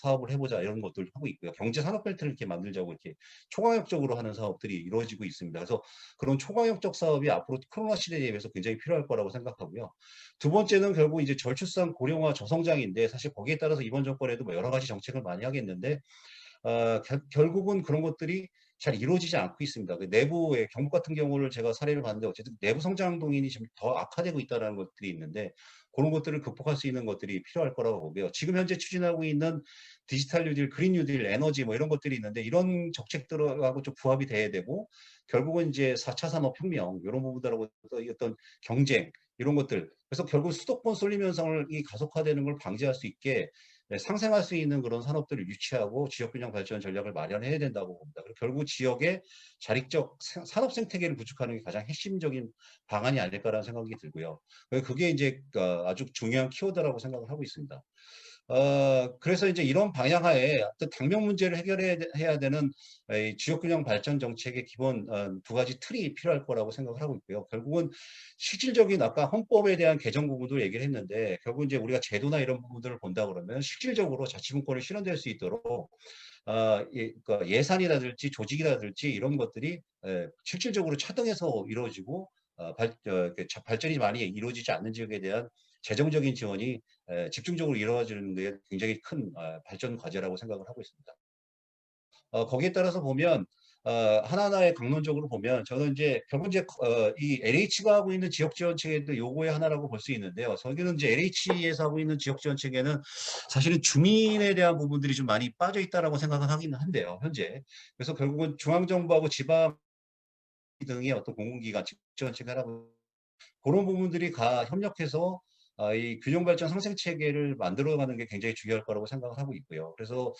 사업을 해보자 이런 것들을 하고 있고요. 경제 산업 벨트를 이렇게 만들자고 이렇게 초강력적으로 하는 사업들이 이루어지고 있습니다. 그래서 그런 초강력적 사업이 앞으로 코로나 시대에 대해서 굉장히 필요할 거라고 생각하고요. 두 번째는 결국 이제 저출산 고령화 저성장인데 사실 거기에 따라서 이번 정권에도 뭐 여러 가지 정책을 많이 하겠는데 결국은 그런 것들이 잘 이루어지지 않고 있습니다. 그 내부의 경북 같은 경우를 제가 사례를 봤는데 어쨌든 내부 성장 동인이 지금 더 악화되고 있다는 것들이 있는데 그런 것들을 극복할 수 있는 것들이 필요할 거라고 보고요. 지금 현재 추진하고 있는 디지털 뉴딜, 그린 뉴딜, 에너지 뭐 이런 것들이 있는데 이런 정책들하고 좀 부합이 돼야 되고 결국은 이제 4차 산업혁명 이런 부분들하고 어떤 경쟁 이런 것들 그래서 결국 수도권 쏠림 현상이 가속화되는 걸 방지할 수 있게 상생할 수 있는 그런 산업들을 유치하고 지역균형 발전 전략을 마련해야 된다고 봅니다. 그리고 결국 지역의 자립적 산업 생태계를 구축하는 게 가장 핵심적인 방안이 아닐까라는 생각이 들고요. 그게 이제 아주 중요한 키워드라고 생각을 하고 있습니다. 그래서 이제 이런 방향하에 어떤 당면 문제를 해결해야 되는 지역균형 발전 정책의 기본 두 가지 틀이 필요할 거라고 생각을 하고 있고요. 결국은 실질적인 아까 헌법에 대한 개정 부분도 얘기를 했는데 결국 이제 우리가 제도나 이런 부분들을 본다 그러면 실질적으로 자치분권이 실현될 수 있도록 그러니까 예산이라든지 조직이라든지 이런 것들이 실질적으로 차등해서 이루어지고 발전이 많이 이루어지지 않는 지역에 대한 재정적인 지원이 집중적으로 이루어지는 데 굉장히 큰 발전 과제라고 생각을 하고 있습니다. 거기에 따라서 보면 하나하나의 강론적으로 보면 저는 이제 결국 이제 이 LH가 하고 있는 지역 지원 체계도 요거의 하나라고 볼 수 있는데요. 저기는 이제 LH에서 하고 있는 지역 지원 체계는 사실은 주민에 대한 부분들이 좀 많이 빠져 있다라고 생각을 하긴 한데요. 현재. 그래서 결국은 중앙정부하고 지방 등의 어떤 공공기관 지원 체계라고 그런 부분들이 다 협력해서 이 균형발전 상생체계를 만들어가는 게 굉장히 중요할 거라고 생각을 하고 있고요. 그래서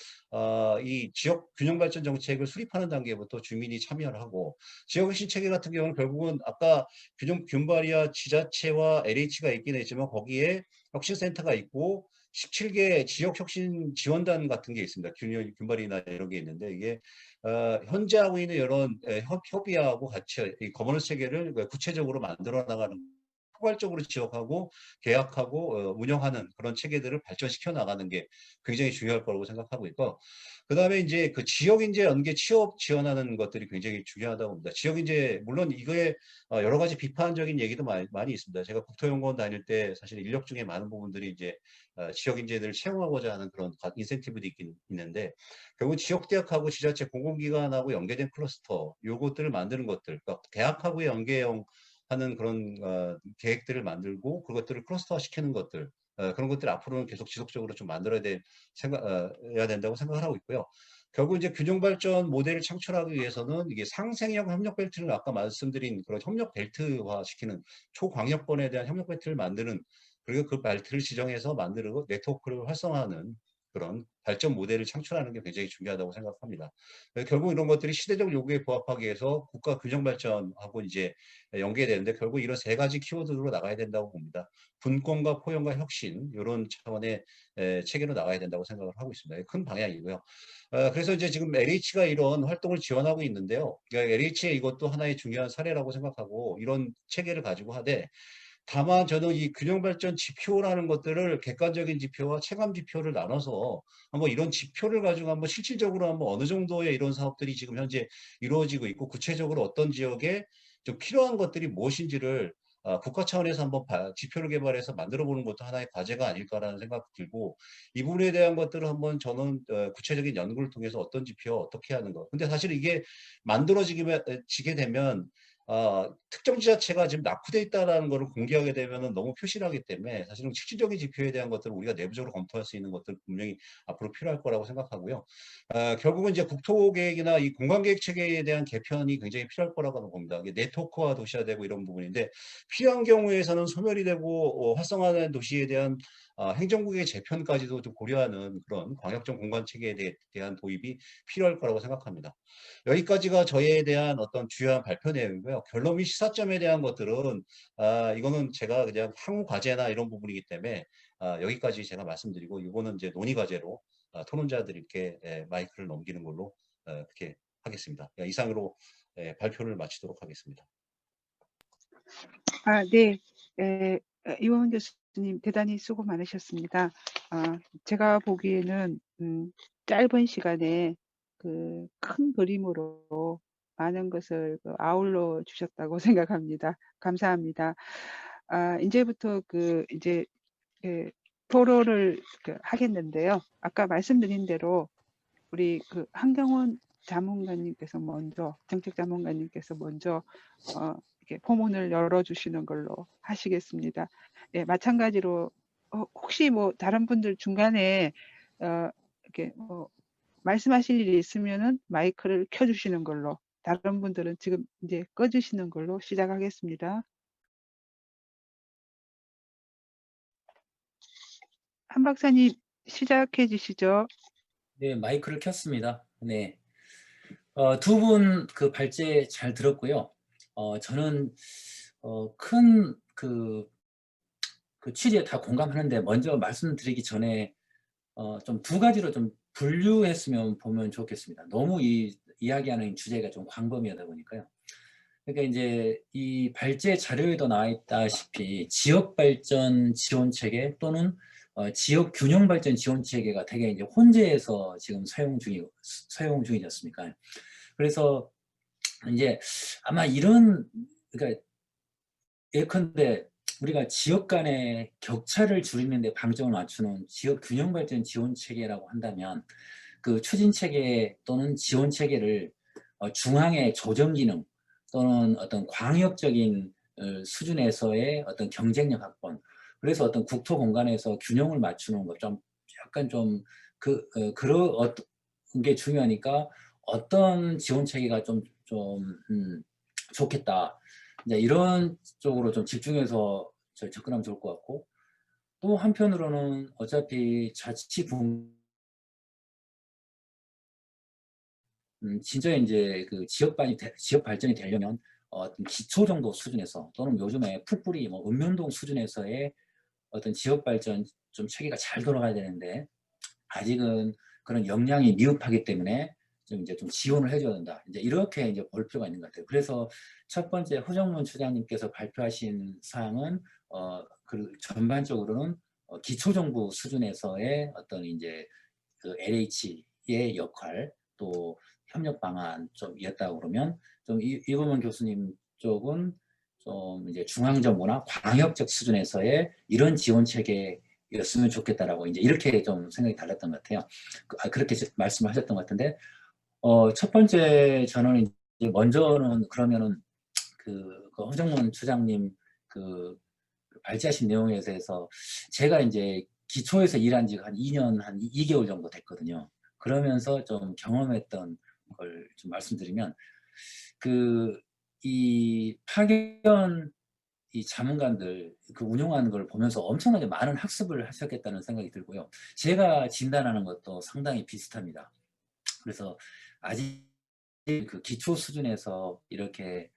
이 지역 균형발전 정책을 수립하는 단계부터 주민이 참여를 하고 지역혁신 체계 같은 경우는 결국은 아까 균발이와 지자체와 LH가 있긴 했지만 거기에 혁신센터가 있고 17개 지역혁신 지원단 같은 게 있습니다. 균발이나 이런 게 있는데 이게 현재 하고 있는 이런 협의하고 같이 이 거버넌스 체계를 구체적으로 만들어 나가는 포괄적으로 지역하고 계약하고 운영하는 그런 체계들을 발전시켜 나가는 게 굉장히 중요할 거라고 생각하고 있고 그다음에 이제 그 지역인재 연계 취업 지원하는 것들이 굉장히 중요하다고 봅니다. 지역인재 물론 이거에 여러 가지 비판적인 얘기도 많이 있습니다. 제가 국토연구원 다닐 때 사실 인력 중에 많은 부분들이 이제 지역인재들을 채용하고자 하는 그런 인센티브도 있는데 결국 지역대학하고 지자체 공공기관하고 연계된 클러스터 요것들을 만드는 것들 그러니까 대학하고의 연계형 하는 그런 계획들을 만들고 그것들을 클러스터화 시키는 것들 그런 것들 앞으로는 계속 지속적으로 좀 만들어야 해야 된다고 생각을 하고 있고요. 결국 이제 균형 발전 모델을 창출하기 위해서는 이게 상생형 협력 벨트를 아까 말씀드린 그런 협력 벨트화 시키는 초광역권에 대한 협력 벨트를 만드는 그리고 그 벨트를 지정해서 만들고 네트워크를 활성화하는 그런 발전 모델을 창출하는 게 굉장히 중요하다고 생각합니다. 결국 이런 것들이 시대적 요구에 부합하기 위해서 국가 균형 발전하고 이제 연계되는데 결국 이런 세 가지 키워드로 나가야 된다고 봅니다. 분권과 포용과 혁신 이런 차원의 체계로 나가야 된다고 생각을 하고 있습니다. 큰 방향이고요. 그래서 이제 지금 LH가 이런 활동을 지원하고 있는데요. 그러니까 LH의 이것도 하나의 중요한 사례라고 생각하고 이런 체계를 가지고 하되 다만 저는 이 균형 발전 지표라는 것들을 객관적인 지표와 체감 지표를 나눠서 한번 이런 지표를 가지고 한번 실질적으로 한번 어느 정도의 이런 사업들이 지금 현재 이루어지고 있고 구체적으로 어떤 지역에 좀 필요한 것들이 무엇인지를 국가 차원에서 한번 지표를 개발해서 만들어 보는 것도 하나의 과제가 아닐까라는 생각이 들고 이 부분에 대한 것들을 한번 저는 구체적인 연구를 통해서 어떤 지표 어떻게 하는 거. 근데 사실 이게 지게 되면 특정 지자체가 지금 낙후돼 있다라는 것을 공개하게 되면은 너무 표시하기 때문에 사실은 실질적인 지표에 대한 것들을 우리가 내부적으로 검토할 수 있는 것들 분명히 앞으로 필요할 거라고 생각하고요. 결국은 이제 국토계획이나 이 공간계획 체계에 대한 개편이 굉장히 필요할 거라고 봅니다. 이게 네트워크화 도시화되고 이런 부분인데 필요한 경우에서는 소멸이 되고 활성화된 도시에 대한 행정국의 재편까지도 좀 고려하는 그런 광역적 공간 체계에 대한 도입이 필요할 거라고 생각합니다. 여기까지가 저에 대한 어떤 주요한 발표 내용이고요. 결론 및 시사점에 대한 것들은 이거는 제가 그냥 향후 과제나 이런 부분이기 때문에 여기까지 제가 말씀드리고 이거는 이제 논의 과제로 토론자들께 마이크를 넘기는 걸로 그렇게 하겠습니다. 이상으로 발표를 마치도록 하겠습니다. 네. 이원 교수님 대단히 수고 많으셨습니다. 제가 보기에는 짧은 시간에 그 큰 그림으로 많은 것을 아울러 주셨다고 생각합니다. 감사합니다. 인제부터 이제 토론을 하겠는데요. 아까 말씀드린 대로 우리 한경원 자문관님께서 먼저 정책자문관님께서 먼저 이렇게 포문을 열어주시는 걸로 하시겠습니다. 예, 마찬가지로 혹시 뭐 다른 분들 중간에 이렇게 말씀하실 일이 있으면은 마이크를 켜주시는 걸로, 다른 분들은 지금 이제 꺼주시는 걸로 시작하겠습니다. 한 박사님 시작해 주시죠. 네, 마이크를 켰습니다. 네. 두 분 그 발제 잘 들었고요. 저는 큰 그 취지에 다 공감하는데 먼저 말씀드리기 전에 좀 두 가지로 좀 분류했으면 보면 좋겠습니다. 너무 이야기하는 주제가 좀 광범위하다 보니까요. 그러니까 이제 이 발제 자료에도 나와 있다시피 지역 발전 지원 체계 또는 지역 균형 발전 지원 체계가 되게 이제 혼재해서 지금 사용 중이지 않습니까? 그래서 이제 아마 그러니까 예컨대 우리가 지역 간의 격차를 줄이는 데 방점을 맞추는 지역 균형 발전 지원 체계라고 한다면 그 추진 체계 또는 지원 체계를 중앙의 조정 기능 또는 어떤 광역적인 수준에서의 어떤 경쟁력 확보, 그래서 어떤 국토 공간에서 균형을 맞추는 것, 좀 약간 좀 그런 어떤 게 중요하니까 어떤 지원 체계가 좀 좋겠다. 이제 이런 쪽으로 좀 집중해서 접근하면 좋을 것 같고, 또 한편으로는 어차피 진짜 이제 그 지역 발전이 되려면 어떤 기초 정도 수준에서 또는 요즘에 풀뿌리 뭐 읍면동 수준에서의 어떤 지역 발전 좀 체계가 잘 돌아가야 되는데 아직은 그런 역량이 미흡하기 때문에 좀 지원을 해줘야 된다. 이제 이렇게 이제 볼 필요가 있는 것 같아요. 그래서 첫 번째 후정문 추장님께서 발표하신 사항은 전반적으로는 기초정부 수준에서의 어떤 이제 그 LH의 역할 또 협력 방안 좀이었다고 그러면 좀 이범원 교수님 쪽은 좀 이제 중앙정부나 광역적 수준에서의 이런 지원 체계였으면 좋겠다라고 이제 이렇게 좀 생각이 달랐던 것 같아요. 그렇게 말씀을 하셨던 것 같은데 첫 번째 저는 이제 먼저는 그러면은 그 허정문 추장님 발제하신 내용에 대해서 제가 이제 기초에서 일한 지가 한 2년 한 2개월 정도 됐거든요. 그러면서 좀 경험했던 걸 좀 말씀드리면 이 파견 이 자문관들 그 운영하는 걸 보면서 엄청나게 많은 학습을 하셨겠다는 생각이 들고요. 제가 진단하는 것도 상당히 비슷합니다. 그래서 아직 그 기초 수준에서 이렇게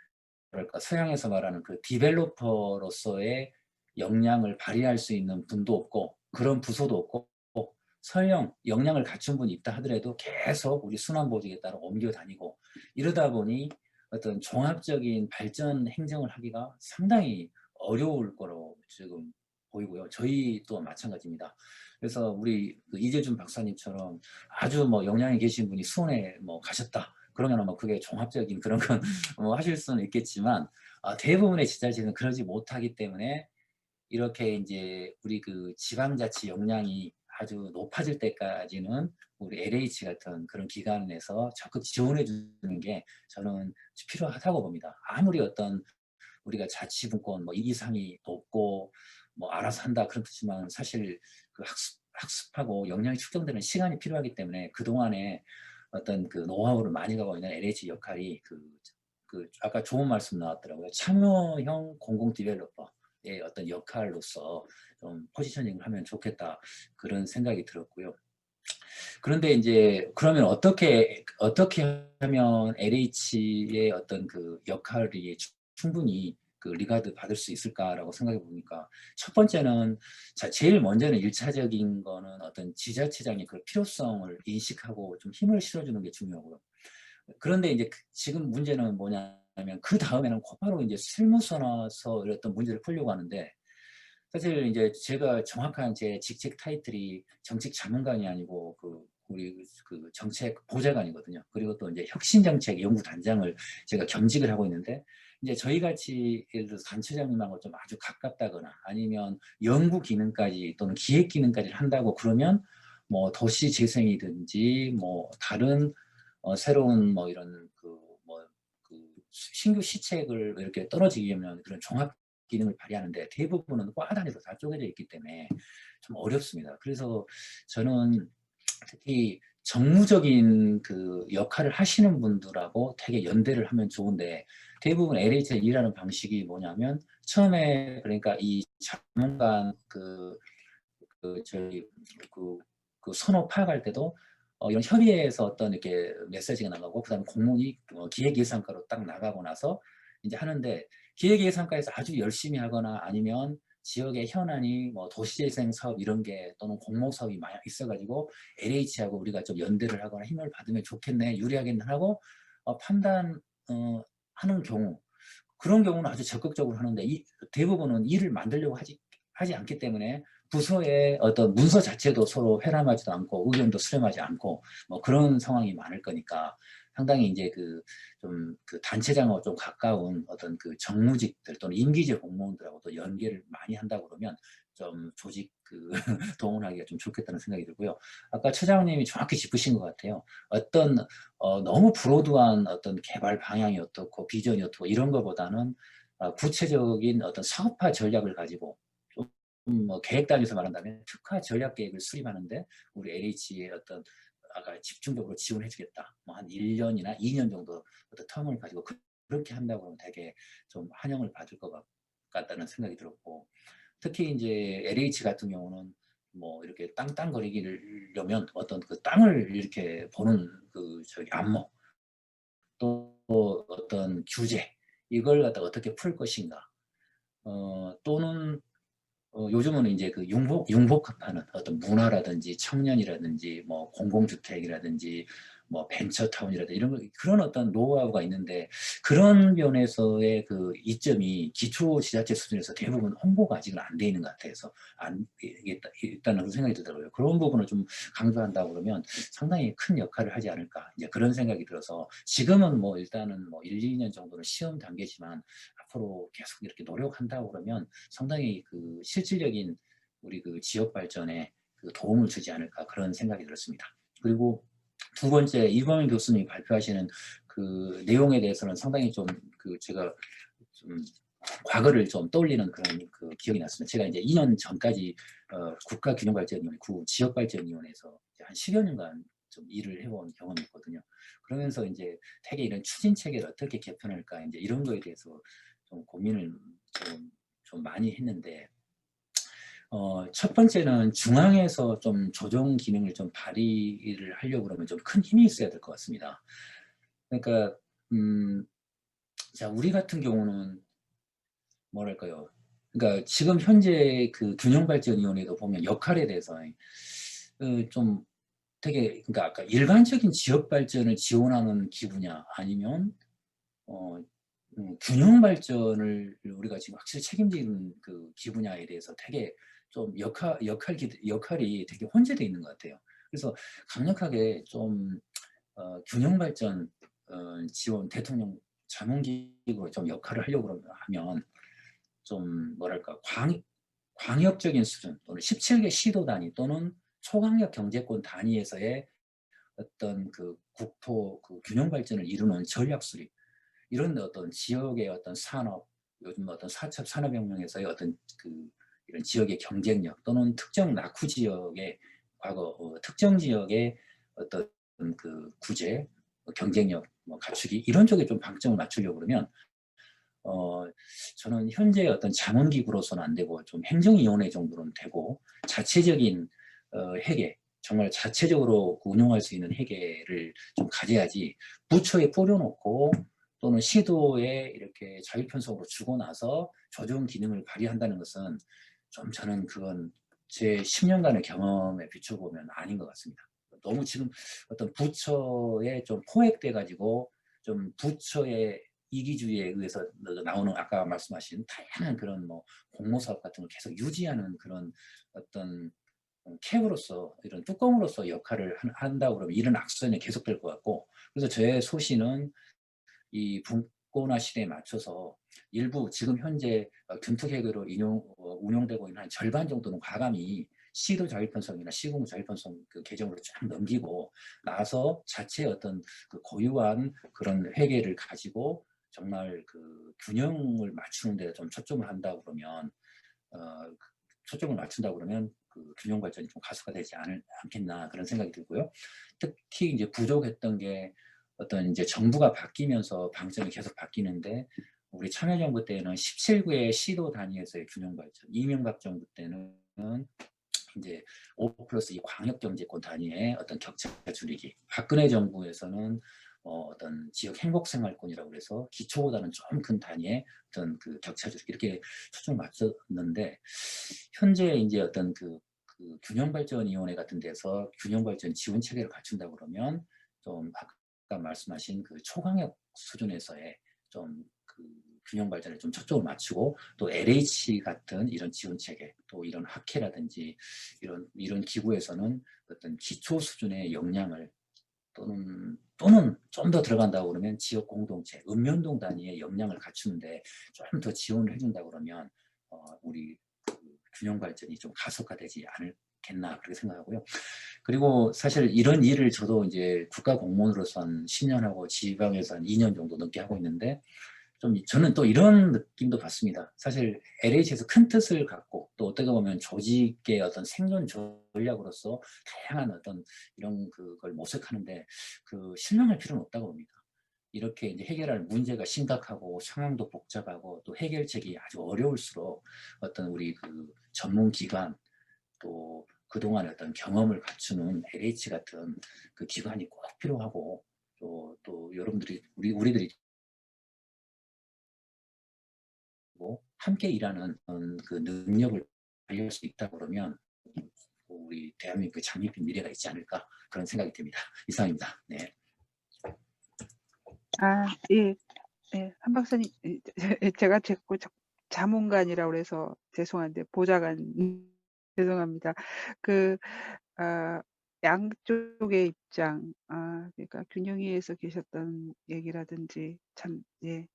뭐랄까 서양에서 말하는 그 디벨로퍼로서의 역량을 발휘할 수 있는 분도 없고 그런 부서도 없고 설령 역량을 갖춘 분이 있다 하더라도 계속 우리 순환보직에 따라 옮겨 다니고 이러다 보니 어떤 종합적인 발전 행정을 하기가 상당히 어려울 거로 지금 보이고요. 저희 또한 마찬가지입니다. 그래서 우리 그 이재준 박사님처럼 아주 뭐 역량이 계신 분이 수원에 뭐 가셨다. 그러면 뭐 그게 종합적인 그런 건 뭐 하실 수는 있겠지만 대부분의 지자체는 그러지 못하기 때문에 이렇게 이제 우리 그 지방자치 역량이 아주 높아질 때까지는 우리 LH 같은 그런 기관에서 적극 지원해 주는 게 저는 필요하다고 봅니다. 아무리 어떤 우리가 자치분권 뭐 이상이 높고 뭐 알아서 한다 그렇지만 사실 그 학습하고 역량이 축적되는 시간이 필요하기 때문에 그동안에 어떤 그 노하우를 많이 가고 있는 LH 역할이 그 아까 좋은 말씀 나왔더라고요. 참여형 공공 디벨로퍼의 어떤 역할로서 좀 포지셔닝을 하면 좋겠다 그런 생각이 들었고요. 그런데 이제 그러면 어떻게 하면 LH의 어떤 그 역할이 충분히 그 리가드 받을 수 있을까라고 생각해 보니까 첫 번째는 제일 먼저는 1차적인 거는 어떤 지자체장의 그 필요성을 인식하고 좀 힘을 실어주는 게 중요하고요. 그런데 이제 지금 문제는 뭐냐면 그 다음에는 곧바로 이제 실무서나서 어떤 문제를 풀려고 하는데 사실 이제 제가 정확한 제 직책 타이틀이 정책 자문관이 아니고 우리 그 정책 보좌관이거든요. 그리고 또 이제 혁신정책 연구단장을 제가 겸직을 하고 있는데 이제 저희 같이 예를 들어서 단체장님하고 좀 아주 가깝다거나 아니면 연구 기능까지 또는 기획 기능까지 한다고 그러면 뭐 도시 재생이든지 뭐 다른 새로운 뭐 이런 그 신규 시책을 이렇게 떨어지게 하면 그런 종합 기능을 발휘하는데 대부분은 과 단위로 다 쪼개져 있기 때문에 좀 어렵습니다. 그래서 저는 특히 정무적인 그 역할을 하시는 분들하고 되게 연대를 하면 좋은데 대부분 LH가 일하는 방식이 뭐냐면 처음에 그러니까 이 자문관 저희 그 선호 파악할 때도 이런 협의회에서 어떤 이렇게 메시지가 나가고 그다음에 공문이 기획예산과로 딱 나가고 나서 이제 하는데 기획예산과에서 아주 열심히 하거나 아니면 지역의 현안이 뭐 도시재생 사업 이런 게 또는 공모 사업이 많이 있어가지고 LH하고 우리가 좀 연대를 하거나 힘을 받으면 좋겠네 유리하겠네 하고 판단 하는 경우 그런 경우는 아주 적극적으로 하는데 대부분은 일을 만들려고 하지 않기 때문에 부서의 어떤 문서 자체도 서로 회람하지도 않고 의견도 수렴하지 않고 뭐 그런 상황이 많을 거니까 상당히 이제 좀 그 단체장하고 좀 가까운 어떤 그 정무직들 또는 임기직 공무원들하고도 연계를 많이 한다고 그러면 좀 조직 동원하기가 좀 좋겠다는 생각이 들고요. 아까 처장님이 정확히 짚으신 것 같아요. 어떤 너무 브로드한 어떤 개발 방향이 어떻고 비전이 어떻고 이런 것보다는 구체적인 어떤 사업화 전략을 가지고 뭐 계획 단위에서 말한다면 특화 전략 계획을 수립하는데 우리 LH의 어떤 아까 집중적으로 지원해주겠다. 뭐 한 1년이나 2년 정도 어떤 텀을 가지고 그렇게 한다고 하면 되게 좀 환영을 받을 것 같다는 생각이 들었고 특히 이제 LH 같은 경우는 뭐 이렇게 땅땅거리기려면 어떤 그 땅을 이렇게 보는 저기 안목 또 어떤 규제 이걸 갖다 어떻게 풀 것인가 또는 요즘은 이제 그 융복합하는 어떤 문화라든지 청년이라든지 뭐 공공주택이라든지 뭐 벤처타운이라든지 이런 그런 어떤 노하우가 있는데 그런 면에서의 그 이점이 기초지자체 수준에서 대부분 홍보가 아직은 안 돼 있는 것 같아서 있다는 그런 생각이 들더라고요. 그런 부분을 좀 강조한다고 그러면 상당히 큰 역할을 하지 않을까 이제 그런 생각이 들어서 지금은 뭐 일단은 뭐 1, 2년 정도는 시험 단계지만 앞으로 계속 이렇게 노력한다고 그러면 상당히 그 실질적인 우리 그 지역 발전에 도움을 주지 않을까 그런 생각이 들었습니다. 그리고 두 번째 이범현 교수님이 발표하시는 그 내용에 대해서는 상당히 좀 제가 좀 과거를 좀 떠올리는 그런 기억이 났습니다. 제가 이제 2년 전까지 국가균형발전위원회, 지역발전위원회에서 한 10여 년간 좀 일을 해본 경험이 있거든요. 그러면서 이제 되게 이런 추진 체계를 어떻게 개편할까 이제 이런 거에 대해서 좀 고민을 좀 좀 많이 했는데 첫 번째는 중앙에서 좀 조정 기능을 좀 발휘를 하려고 그러면 좀 큰 힘이 있어야 될 것 같습니다. 그러니까 자, 우리 같은 경우는 뭐랄까요? 그러니까 지금 현재 그 균형발전위원회도 보면 역할에 대해서 좀 되게, 그러니까 아까 일반적인 지역 발전을 지원하는 기구냐 아니면 균형 발전을 우리가 지금 확실히 책임지는 그 기구냐에 대해서 되게 좀 역할이 되게 혼재되어 있는 것 같아요. 그래서 강력하게 좀 균형 발전 지원 대통령 자문기구로 좀 역할을 하려고 하면 좀 뭐랄까 광역적인 수준 또는 17개 시도 단위 또는 초강력 경제권 단위에서의 어떤 그 국토 그 균형 발전을 이루는 전략 수립, 이런 어떤 지역의 어떤 산업, 요즘 어떤 4차 산업혁명에서의 어떤 그 이런 지역의 경쟁력 또는 특정 낙후 지역의 과거 특정 지역의 어떤 그 구제, 경쟁력 갖추기, 이런 쪽에 좀 방점을 맞추려고 그러면 저는 현재 어떤 자문기구로서는 안 되고 좀 행정위원회 정도는 되고 자체적인 회계, 정말 자체적으로 운영할 수 있는 회계를 좀 가져야지 부처에 뿌려놓고 또는 시도에 이렇게 자율편성으로 주고 나서 조정 기능을 발휘한다는 것은 좀 저는 그건 제 10년간의 경험에 비춰보면 아닌 것 같습니다. 너무 지금 어떤 부처에 좀 포획돼 가지고 좀 부처의 이기주의에 의해서 나오는 아까 말씀하신 다양한 그런 뭐 공모사업 같은 걸 계속 유지하는 그런 어떤 캡으로서 이런 뚜껑으로서 역할을 한다고 그러면 이런 악순환이 계속될 것 같고, 그래서 제 소신은 이 분권화 시대에 맞춰서 일부 지금 현재 균특회계로 운용되고 있는 한 절반 정도는 과감히 시도 자율편성이나 시공 자율편성 그 개정으로 쫙 넘기고 나서 자체 어떤 그 고유한 그런 회계를 가지고 정말 그 균형을 맞추는 데 좀 초점을 한다고 그러면 초점을 맞춘다고 그러면 그 균형 발전이 좀 가속화되지 않겠나 그런 생각이 들고요. 특히 이제 부족했던 게 어떤 이제 정부가 바뀌면서 방점이 계속 바뀌는데, 우리 참여정부 때는 17구의 시도 단위에서의 균형 발전, 이명박 정부 때는 이제 5+2 광역경제권 단위의 어떤 격차 줄이기, 박근혜 정부에서는 어떤 지역 행복생활권이라고 해서 기초보다는 좀 큰 단위의 어떤 그 격차 줄이기, 이렇게 초점을 맞췄는데, 현재 이제 어떤 그 균형발전위원회 같은 데서 균형발전 지원 체계를 갖춘다 그러면 좀 아까 말씀하신 그 초강력 수준에서의 좀 그 균형 발전에 좀 초점을 맞추고, 또 LH 같은 이런 지원 체계, 또 이런 학회라든지 이런 기구에서는 어떤 기초 수준의 역량을 또는 좀 더 들어간다고 그러면 지역 공동체, 읍면동 단위의 역량을 갖추는데 좀 더 지원을 해준다 그러면 우리 그 균형 발전이 좀 가속화되지 않겠나 그렇게 생각하고요. 그리고 사실 이런 일을 저도 이제 국가 공무원으로서 한 10년 하고 지방에서 한 2년 정도 넘게 하고 있는데, 좀 저는 또 이런 느낌도 받습니다. 사실 LH에서 큰 뜻을 갖고 또 어떻게 보면 조직의 어떤 생존 전략으로서 다양한 어떤 이런 그걸 모색하는데 그 실망할 필요는 없다고 봅니다. 이렇게 이제 해결할 문제가 심각하고 상황도 복잡하고 또 해결책이 아주 어려울수록 어떤 우리 그 전문기관, 또 그동안의 어떤 경험을 갖추는 LH 같은 그 기관이 꼭 필요하고, 또 여러분들이 우리들이 함께 일하는 그 능력을 발휘할 수 있다 그러면 우리 대한민국의 장밋빛 미래가 있지 않을까 그런 생각이 듭니다. 이상입니다. 네. 예. 네, 한 박사님, 제가 자꾸 자문관이라고 그래서 죄송한데 보좌관 죄송합니다. 양쪽의 입장, 그러니까 균형위에서 계셨던 얘기라든지 참, 예,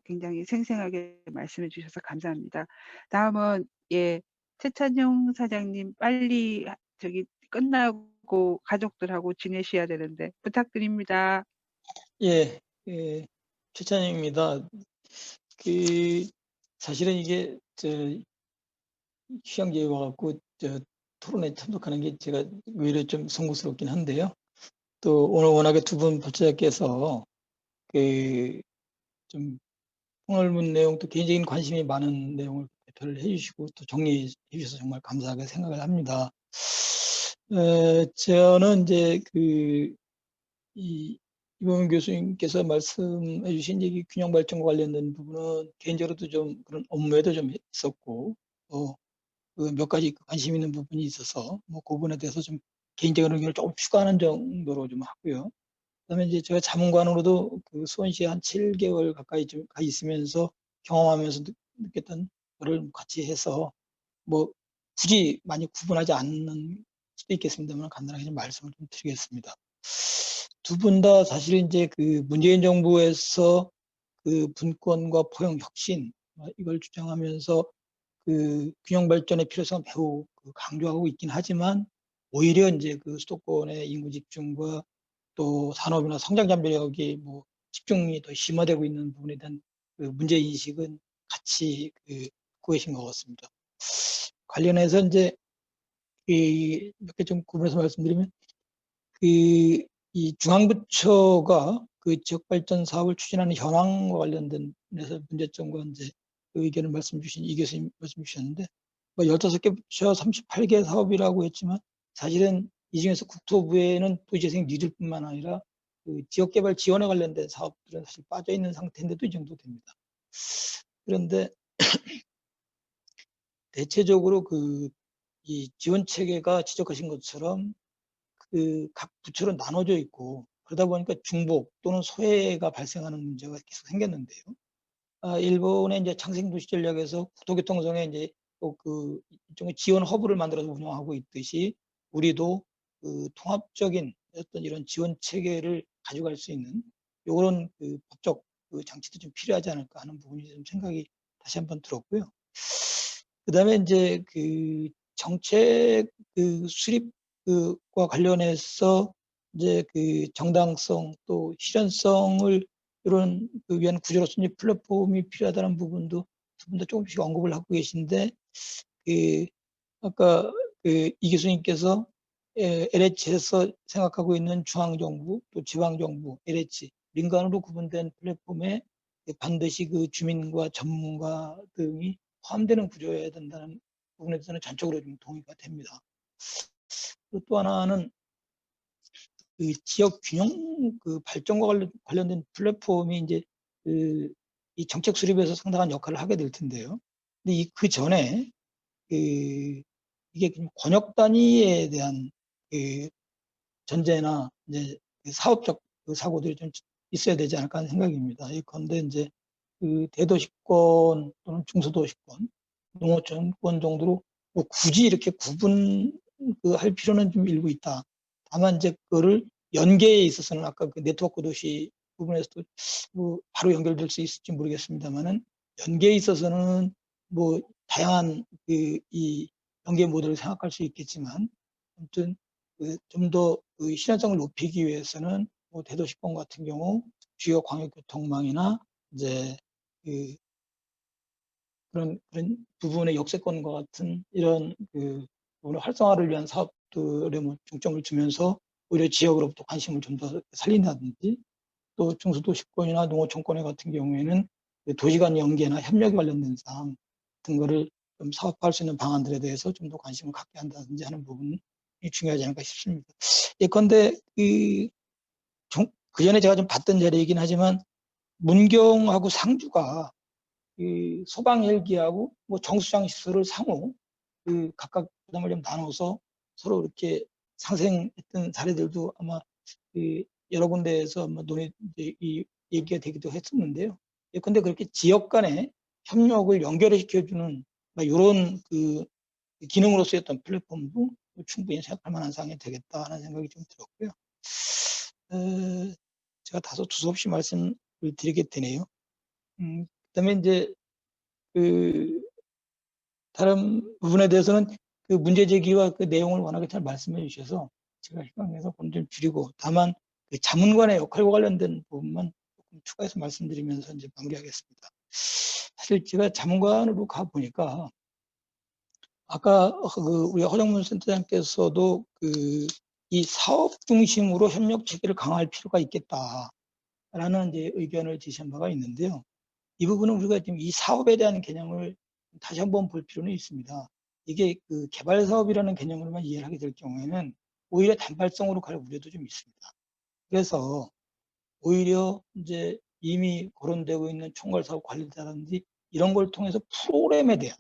굉장히 생생하게 말씀해 주셔서 감사합니다. 다음은 최찬용 사장님 빨리 저기 끝나고 가족들하고 지내셔야 되는데 부탁드립니다. 예, 최찬영입니다. 사실은 이게 휴양지에 와갖고 토론에 참석하는 게 제가 오히려 좀 송구스럽긴 한데요. 또 오늘 워낙에 두 분 발제자께서 좀 폭넓은 내용, 또 개인적인 관심이 많은 내용을 검토를 해주시고 또 정리해 주셔서 정말 감사하게 생각을 합니다. 저는 이제 이범윤 교수님께서 말씀해 주신 얘기 균형 발전과 관련된 부분은 개인적으로도 좀 그런 업무에도 좀 있었고, 몇 가지 관심 있는 부분이 있어서 뭐 그 부분에 대해서 좀 개인적인 의견을 조금 추가하는 정도로 좀 하고요. 그다음에 이제 제가 자문관으로도 수원시에 한 7개월 가까이 좀 가 있으면서 경험하면서 느꼈던 거를 같이 해서 뭐 굳이 많이 구분하지 않는 수도 있겠습니다만 간단하게 좀 말씀을 좀 드리겠습니다. 두 분 다 사실 이제 문재인 정부에서 분권과 포용 혁신 이걸 주장하면서 균형 발전의 필요성을 매우 강조하고 있긴 하지만 오히려 이제 수도권의 인구 집중과 또 산업이나 성장 잠재력이 뭐 집중이 더 심화되고 있는 부분에 대한 문제 인식은 같이 갖고 계신 것 같습니다. 관련해서 이제 몇 개 좀 구분해서 말씀드리면 이 중앙부처가 지역 발전 사업을 추진하는 현황과 관련된 데서 문제점과 이제 의견을 말씀 주신 이 교수님 말씀 주셨는데 뭐 15개 부처 38개 사업이라고 했지만 사실은 이 중에서 국토부에는 도시재생 뉴딜뿐만 아니라 지역개발 지원에 관련된 사업들은 사실 빠져 있는 상태인데도 이 정도 됩니다. 그런데 대체적으로 이 지원 체계가 지적하신 것처럼 각 부처로 나눠져 있고 그러다 보니까 중복 또는 소외가 발생하는 문제가 계속 생겼는데요. 일본의 이제 창생도시 전략에서 국토교통성에 이제 또 일종의 지원 허브를 만들어서 운영하고 있듯이 우리도 통합적인 어떤 이런 지원 체계를 가져갈 수 있는 이런 법적 장치도 좀 필요하지 않을까 하는 부분이 좀 생각이 다시 한번 들었고요. 그다음에 이제 정책 수립과 관련해서 이제 정당성 또 실현성을 이런 위한 구조로서 이제 플랫폼이 필요하다는 부분도 두 분 다 조금씩 언급을 하고 계신데 아까 이 교수님께서 LH에서 생각하고 있는 중앙정부 또 지방정부 LH 민간으로 구분된 플랫폼에 반드시 주민과 전문가 등이 포함되는 구조여야 된다는 부분에 대해서는 전적으로 좀 동의가 됩니다. 또 하나는 지역 균형 발전과 관련된 플랫폼이 이제 이 정책 수립에서 상당한 역할을 하게 될 텐데요. 근데 그 전에 이게 권역 단위에 대한 전제나 이제 사업적 사고들이 좀 있어야 되지 않을까 하는 생각입니다. 예컨대 이제 대도시권 또는 중소도시권, 농어촌권 정도로 뭐 굳이 이렇게 구분할 필요는 좀 일부 있다. 다만 이제 그거를 연계에 있어서는 아까 네트워크 도시 부분에서도 뭐 바로 연결될 수 있을지 모르겠습니다만은 연계에 있어서는 뭐 다양한 이 연계 모델을 생각할 수 있겠지만 아무튼 좀 더 실현성을 높이기 위해서는 뭐 대도시권 같은 경우 주요 광역교통망이나 이제 그런 부분의 역세권과 같은 이런 부분의 활성화를 위한 사업들에 뭐 중점을 두면서 오히려 지역으로부터 관심을 좀 더 살린다든지 또 중소도시권이나 농어촌권 같은 경우에는 도시 간 연계나 협력에 관련된 사항 같은 거를 좀 사업화할 수 있는 방안들에 대해서 좀 더 관심을 갖게 한다든지 하는 부분이 중요하지 않을까 싶습니다. 예컨대 그 전에 제가 좀 봤던 자리이긴 하지만 문경하고 상주가 소방 헬기하고 뭐 정수장 시설을 상호 각각 부담을 좀 나눠서 서로 이렇게 상생했던 사례들도 아마 여러 군데에서 아마 얘기가 되기도 했었는데요. 근데 그렇게 지역 간의 협력을 연결을 시켜주는 이런 기능으로 쓰였던 플랫폼도 충분히 생각할 만한 사항이 되겠다 하는 생각이 좀 들었고요. 제가 다소 두서없이 말씀을 드리게 되네요. 그다음에 이제 다른 부분에 대해서는 문제 제기와 내용을 워낙에 잘 말씀해 주셔서 제가 희망해서 오늘 좀 줄이고 다만 자문관의 역할과 관련된 부분만 조금 추가해서 말씀드리면서 이제 마무리하겠습니다. 사실 제가 자문관으로 가 보니까 아까 우리 허정문 센터장께서도 이 사업 중심으로 협력 체계를 강화할 필요가 있겠다라는 이제 의견을 제시한 바가 있는데요. 이 부분은 우리가 지금 이 사업에 대한 개념을 다시 한번 볼 필요는 있습니다. 이게 그 개발 사업이라는 개념으로만 이해를 하게 될 경우에는 오히려 단발성으로 갈 우려도 좀 있습니다. 그래서 오히려 이제 이미 거론되고 있는 총괄 사업 관리자라든지 이런 걸 통해서 프로그램에 대한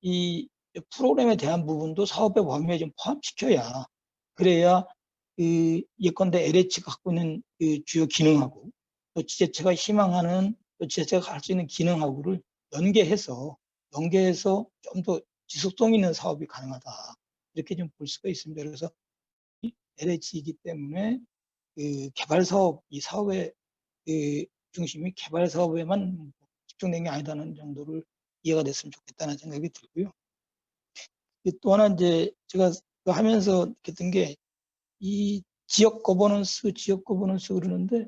이 프로그램에 대한 부분도 사업의 범위에 좀 포함시켜야 그래야 그 예컨대 LH가 갖고 있는 그 주요 기능하고 또 지자체가 희망하는 또 지자체가 할 수 있는 기능하고를 연계해서 좀 더 지속성 있는 사업이 가능하다 이렇게 좀 볼 수가 있습니다. 그래서 LH이기 때문에 그 개발 사업 이 사업의 그 중심이 개발 사업에만 집중된 게 아니다는 정도를 이해가 됐으면 좋겠다는 생각이 들고요. 또 하나 이제 제가 하면서 느꼈던 게 이 지역 거버넌스 그러는데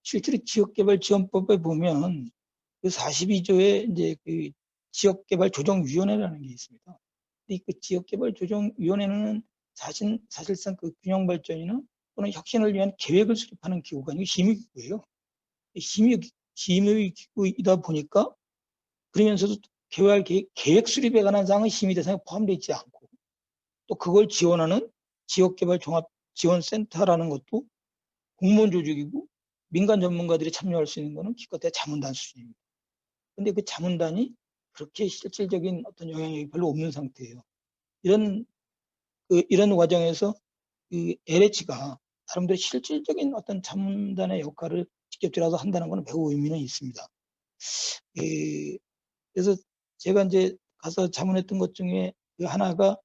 실제로 지역개발지원법에 보면 그 42조에 이제 그 지역개발조정위원회라는 게 있습니다. 근데 그 지역개발조정위원회는 사실상 그 균형발전이나 또는 혁신을 위한 계획을 수립하는 기구가 아니고 심의기구예요. 심의기구이다 보니까 그러면서도 계획 수립에 관한 사항은 심의 대상에 포함되어 있지 않고 또 그걸 지원하는 지역개발종합지원센터라는 것도 공무원 조직이고 민간 전문가들이 참여할 수 있는 것은 기껏해야 자문단 수준입니다. 근데 그 자문단이 그렇게 실질적인 어떤 영향력이 별로 없는 상태예요. 이런 과정에서 그 LH가 나름대로 실질적인 어떤 자문단의 역할을 직접 들어서 한다는 것은 매우 의미는 있습니다. 그래서 제가 이제 가서 자문했던 것 중에 그 하나가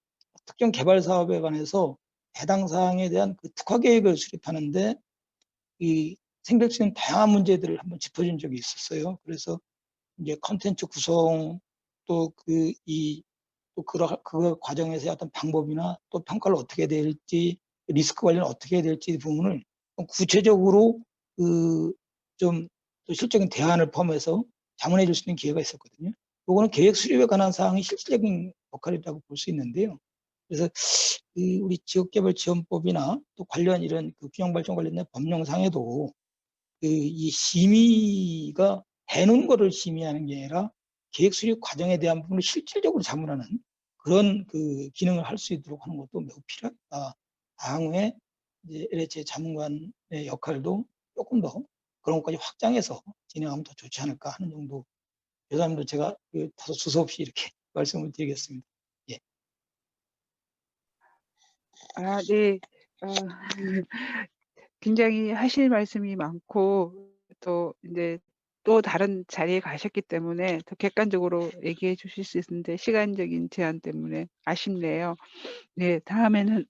특정 개발 사업에 관해서 해당 사항에 대한 그 특화 계획을 수립하는데 이 생길 수 있는 다양한 문제들을 한번 짚어준 적이 있었어요. 그래서 이제 컨텐츠 구성 또 그 과정에서의 어떤 방법이나 또 평가를 어떻게 해야 될지 리스크 관리는 어떻게 해야 될지 부분을 구체적으로 좀 실적인 대안을 포함해서 자문해 줄 수 있는 기회가 있었거든요. 이거는 계획 수립에 관한 사항이 실질적인 역할이라고 볼 수 있는데요. 그래서 우리 지역개발지원법이나 또 관련 이런 그 균형발전 관련된 법령상에도 이 심의가 해놓은 거를 심의하는 게 아니라 계획 수립 과정에 대한 부분을 실질적으로 자문하는 그런 그 기능을 할 수 있도록 하는 것도 매우 필요하다. 향후에 이제 LH 자문관의 역할도 조금 더 그런 것까지 확장해서 진행하면 더 좋지 않을까 하는 정도. 죄송합니다. 제가 다소 수서없이 이렇게 말씀을 드리겠습니다. 예. 아, 네. 굉장히 하실 말씀이 많고 또 이제 또 다른 자리에 가셨기 때문에 더 객관적으로 얘기해 주실 수 있는데 시간적인 제한 때문에 아쉽네요. 네, 다음에는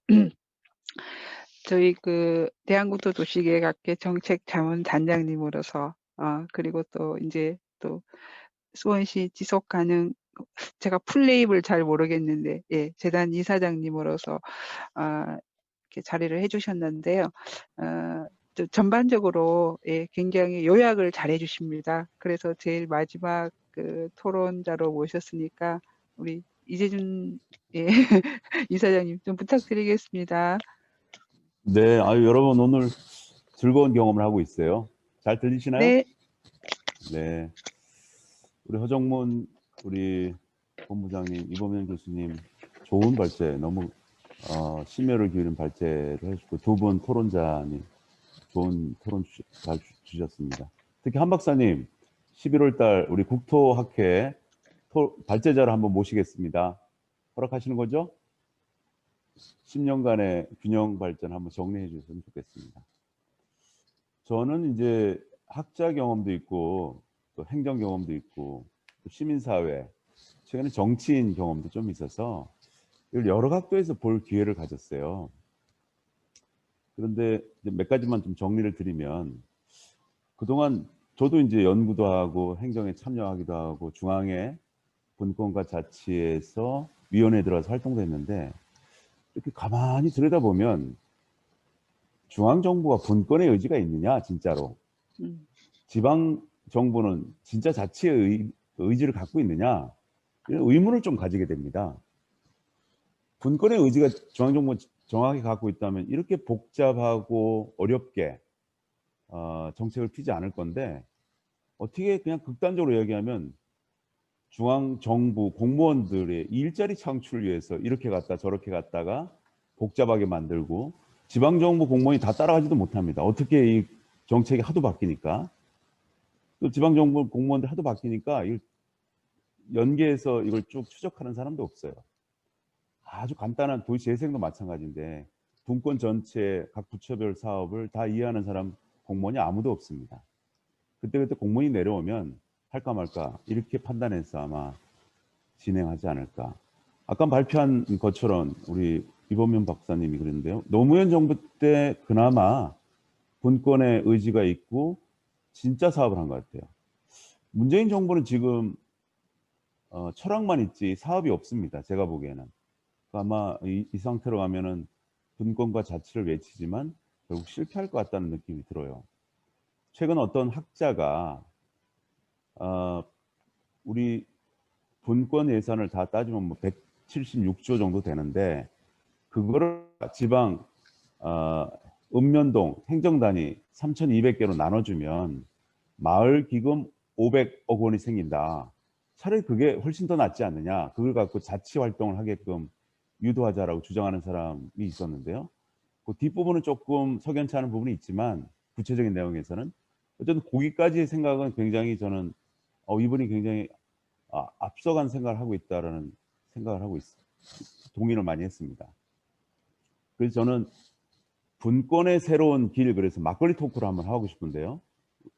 저희 그 대한국토 도시계획학회 정책자문단장님으로서 그리고 또 이제 또 수원시 지속가능 제가 풀네임을 잘 모르겠는데 예, 재단 이사장님으로서 이렇게 자리를 해 주셨는데요. 또 전반적으로 예, 굉장히 요약을 잘해 주십니다. 그래서 제일 마지막 그 토론자로 모셨으니까 우리 이재준 예, 이사장님 좀 부탁드리겠습니다. 네, 여러분 오늘 즐거운 경험을 하고 있어요. 잘 들리시나요? 네. 네. 우리 허정문 우리 본부장님, 이범현 교수님 좋은 발제, 너무 심혈을 기울인 발제를 해주고 두 분 토론자님 좋은 토론 잘 주셨습니다. 특히 한 박사님 11월 달 우리 국토학회 발제자를 한번 모시겠습니다. 허락하시는 거죠? 10년간의 균형 발전 한번 정리해 주셨으면 좋겠습니다. 저는 이제 학자 경험도 있고 또 행정 경험도 있고 또 시민사회, 최근에 정치인 경험도 좀 있어서 이걸 여러 각도에서 볼 기회를 가졌어요. 그런데 이제 몇 가지만 좀 정리를 드리면 그동안 저도 이제 연구도 하고 행정에 참여하기도 하고 중앙의 분권과 자치에서 위원회에 들어가서 활동도 했는데 이렇게 가만히 들여다보면 중앙정부가 분권의 의지가 있느냐 진짜로 지방정부는 진짜 자치의 의지를 갖고 있느냐 이런 의문을 좀 가지게 됩니다. 분권의 의지가 중앙정부가 정확히 갖고 있다면 이렇게 복잡하고 어렵게 정책을 피지 않을 건데 어떻게 그냥 극단적으로 얘기하면 중앙정부 공무원들의 일자리 창출 위해서 이렇게 갔다 저렇게 갔다가 복잡하게 만들고 지방정부 공무원이 다 따라가지도 못합니다. 어떻게 이 정책이 하도 바뀌니까 또 지방정부 공무원들 하도 바뀌니까 연계해서 이걸 쭉 추적하는 사람도 없어요. 아주 간단한 도시재생도 마찬가지인데 분권 전체 각 부처별 사업을 다 이해하는 사람 공무원이 아무도 없습니다. 그때 공무원이 내려오면 할까 말까 이렇게 판단해서 아마 진행하지 않을까. 아까 발표한 것처럼 우리 이범윤 박사님이 그랬는데요. 노무현 정부 때 그나마 분권의 의지가 있고 진짜 사업을 한 것 같아요. 문재인 정부는 지금 철학만 있지 사업이 없습니다. 제가 보기에는. 아마 이 상태로 가면은 분권과 자치를 외치지만 결국 실패할 것 같다는 느낌이 들어요. 최근 어떤 학자가 우리 분권 예산을 다 따지면 뭐 176조 정도 되는데 그거를 지방 읍면동 행정단위 3,200개로 나눠주면 마을 기금 500억 원이 생긴다. 차라리 그게 훨씬 더 낫지 않느냐. 그걸 갖고 자치 활동을 하게끔 유도하자라고 주장하는 사람이 있었는데요. 그 뒷부분은 조금 석연치 않은 부분이 있지만 구체적인 내용에서는 어쨌든 거기까지의 생각은 굉장히 저는 이분이 굉장히 앞서간 생각을 하고 있다라는 생각을 하고 동의를 많이 했습니다. 그래서 저는 분권의 새로운 길, 그래서 막걸리 토크를 한번 하고 싶은데요.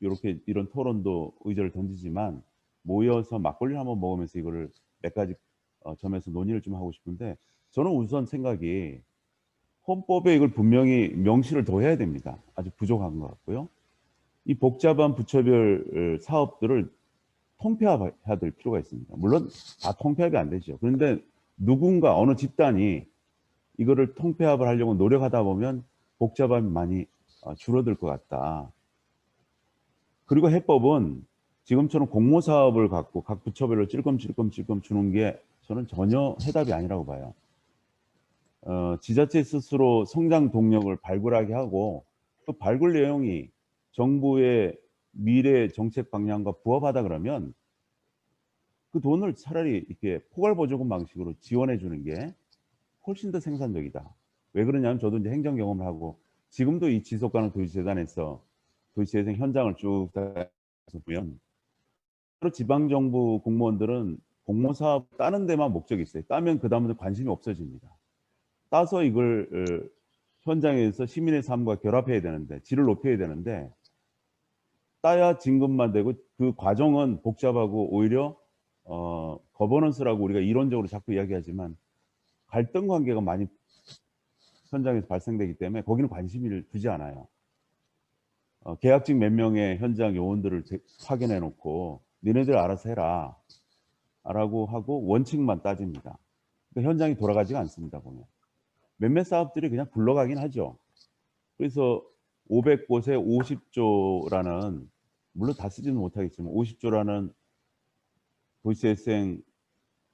이런 토론도 의제를 던지지만 모여서 막걸리를 한번 먹으면서 이거를 몇 가지 점에서 논의를 좀 하고 싶은데 저는 우선 생각이 헌법에 이걸 분명히 명시를 더 해야 됩니다. 아주 부족한 것 같고요. 이 복잡한 부처별 사업들을 통폐합해야 될 필요가 있습니다. 물론 다 통폐합이 안 되죠. 그런데 누군가 어느 집단이 이거를 통폐합을 하려고 노력하다 보면 복잡함이 많이 줄어들 것 같다. 그리고 해법은 지금처럼 공모사업을 갖고 각 부처별로 찔끔찔끔 주는 게 저는 전혀 해답이 아니라고 봐요. 지자체 스스로 성장 동력을 발굴하게 하고 또 발굴 내용이 정부의 미래 정책 방향과 부합하다 그러면 그 돈을 차라리 이렇게 포괄보조금 방식으로 지원해 주는 게 훨씬 더 생산적이다. 왜 그러냐면 저도 이제 행정 경험을 하고 지금도 이 지속가능 도시재단에서 도시재생 현장을 쭉 보면 지방정부 공무원들은 공모사업 따는 데만 목적이 있어요. 따면 그 다음부터 관심이 없어집니다. 따서 이걸 현장에서 시민의 삶과 결합해야 되는데 질을 높여야 되는데 따야 진급만 되고 그 과정은 복잡하고 오히려 거버넌스라고 우리가 이론적으로 자꾸 이야기하지만 갈등 관계가 많이 현장에서 발생되기 때문에 거기는 관심을 두지 않아요. 계약직 몇 명의 현장 요원들을 파견해 놓고 니네들 알아서 해라 라고 하고 원칙만 따집니다. 그러니까 현장이 돌아가지가 않습니다. 보면 몇몇 사업들이 그냥 굴러가긴 하죠. 그래서 500곳에 50조라는 물론 다 쓰지는 못하겠지만 50조라는 도시재생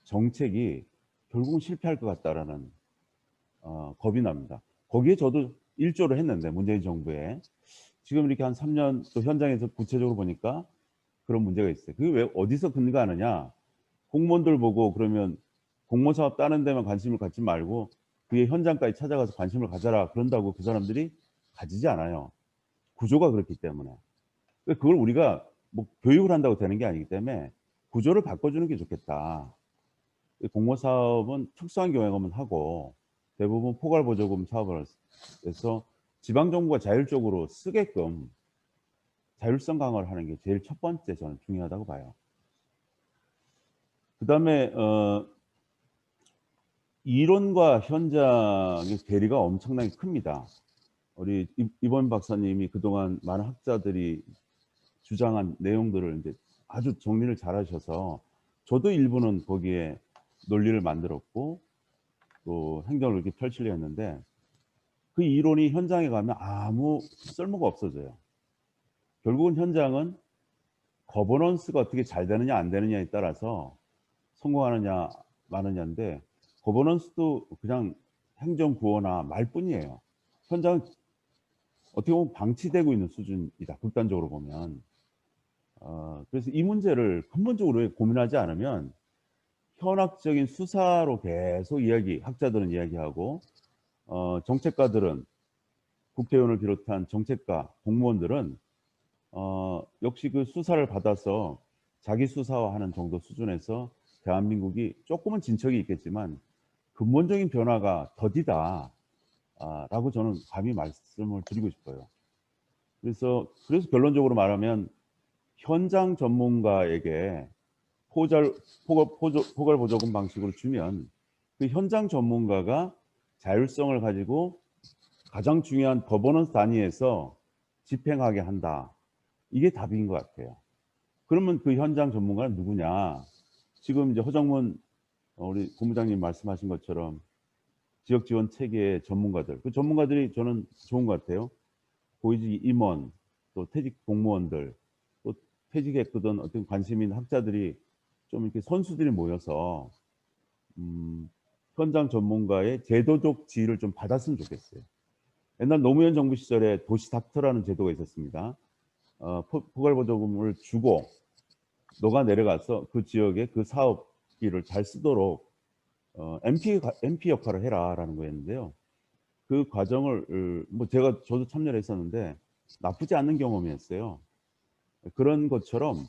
정책이 결국은 실패할 것 같다라는 겁이 납니다. 거기에 저도 1조를 했는데 문재인 정부에 지금 이렇게 한 3년 또 현장에서 구체적으로 보니까 그런 문제가 있어요. 그게 왜 어디서 근거하느냐? 공무원들 보고 그러면 공모사업 따는 데만 관심을 갖지 말고 그의 현장까지 찾아가서 관심을 가져라 그런다고 그 사람들이 가지지 않아요. 구조가 그렇기 때문에. 그걸 우리가 뭐 교육을 한다고 되는 게 아니기 때문에 구조를 바꿔주는 게 좋겠다. 공모사업은 특수한 경우에만 하고 대부분 포괄보조금 사업을 해서 지방정부가 자율적으로 쓰게끔 자율성 강화를 하는 게 제일 첫 번째 저는 중요하다고 봐요. 그 다음에 이론과 현장의 괴리가 엄청나게 큽니다. 우리 이범윤 박사님이 그동안 많은 학자들이 주장한 내용들을 이제 아주 정리를 잘 하셔서 저도 일부는 거기에 논리를 만들었고 또 행정을 이렇게 펼치려 했는데 그 이론이 현장에 가면 아무 쓸모가 없어져요. 결국은 현장은 거버넌스가 어떻게 잘 되느냐 안 되느냐에 따라서 성공하느냐 마느냐인데 거버넌스도 그냥 행정구호나 말뿐이에요. 현장은 어떻게 보면 방치되고 있는 수준이다. 극단적으로 보면. 그래서 이 문제를 근본적으로 고민하지 않으면 현학적인 수사로 계속 학자들은 이야기하고 정책가들은 국회의원을 비롯한 정책가, 공무원들은 역시 그 수사를 받아서 자기 수사화하는 정도 수준에서 대한민국이 조금은 진척이 있겠지만 근본적인 변화가 더디다 라고 저는 감히 말씀을 드리고 싶어요. 그래서 결론적으로 말하면 현장 전문가에게 포괄 보조금 방식으로 주면 그 현장 전문가가 자율성을 가지고 가장 중요한 거버넌스 단위에서 집행하게 한다. 이게 답인 것 같아요. 그러면 그 현장 전문가는 누구냐? 지금 이제 허정문 우리 본부장님 말씀하신 것처럼 지역 지원 체계의 전문가들, 그 전문가들이 저는 좋은 것 같아요. 고위직 임원, 또 퇴직 공무원들, 또 퇴직했거든 어떤 관심 있는 학자들이 좀 이렇게 선수들이 모여서 현장 전문가의 제도적 지위를 좀 받았으면 좋겠어요. 옛날 노무현 정부 시절에 도시닥터라는 제도가 있었습니다. 포괄보조금을 주고 너가 내려가서 그 지역의 그 사업비를 잘 쓰도록 MP 역할을 해라라는 거였는데요. 그 과정을 저도 참여를 했었는데 나쁘지 않는 경험이었어요. 그런 것처럼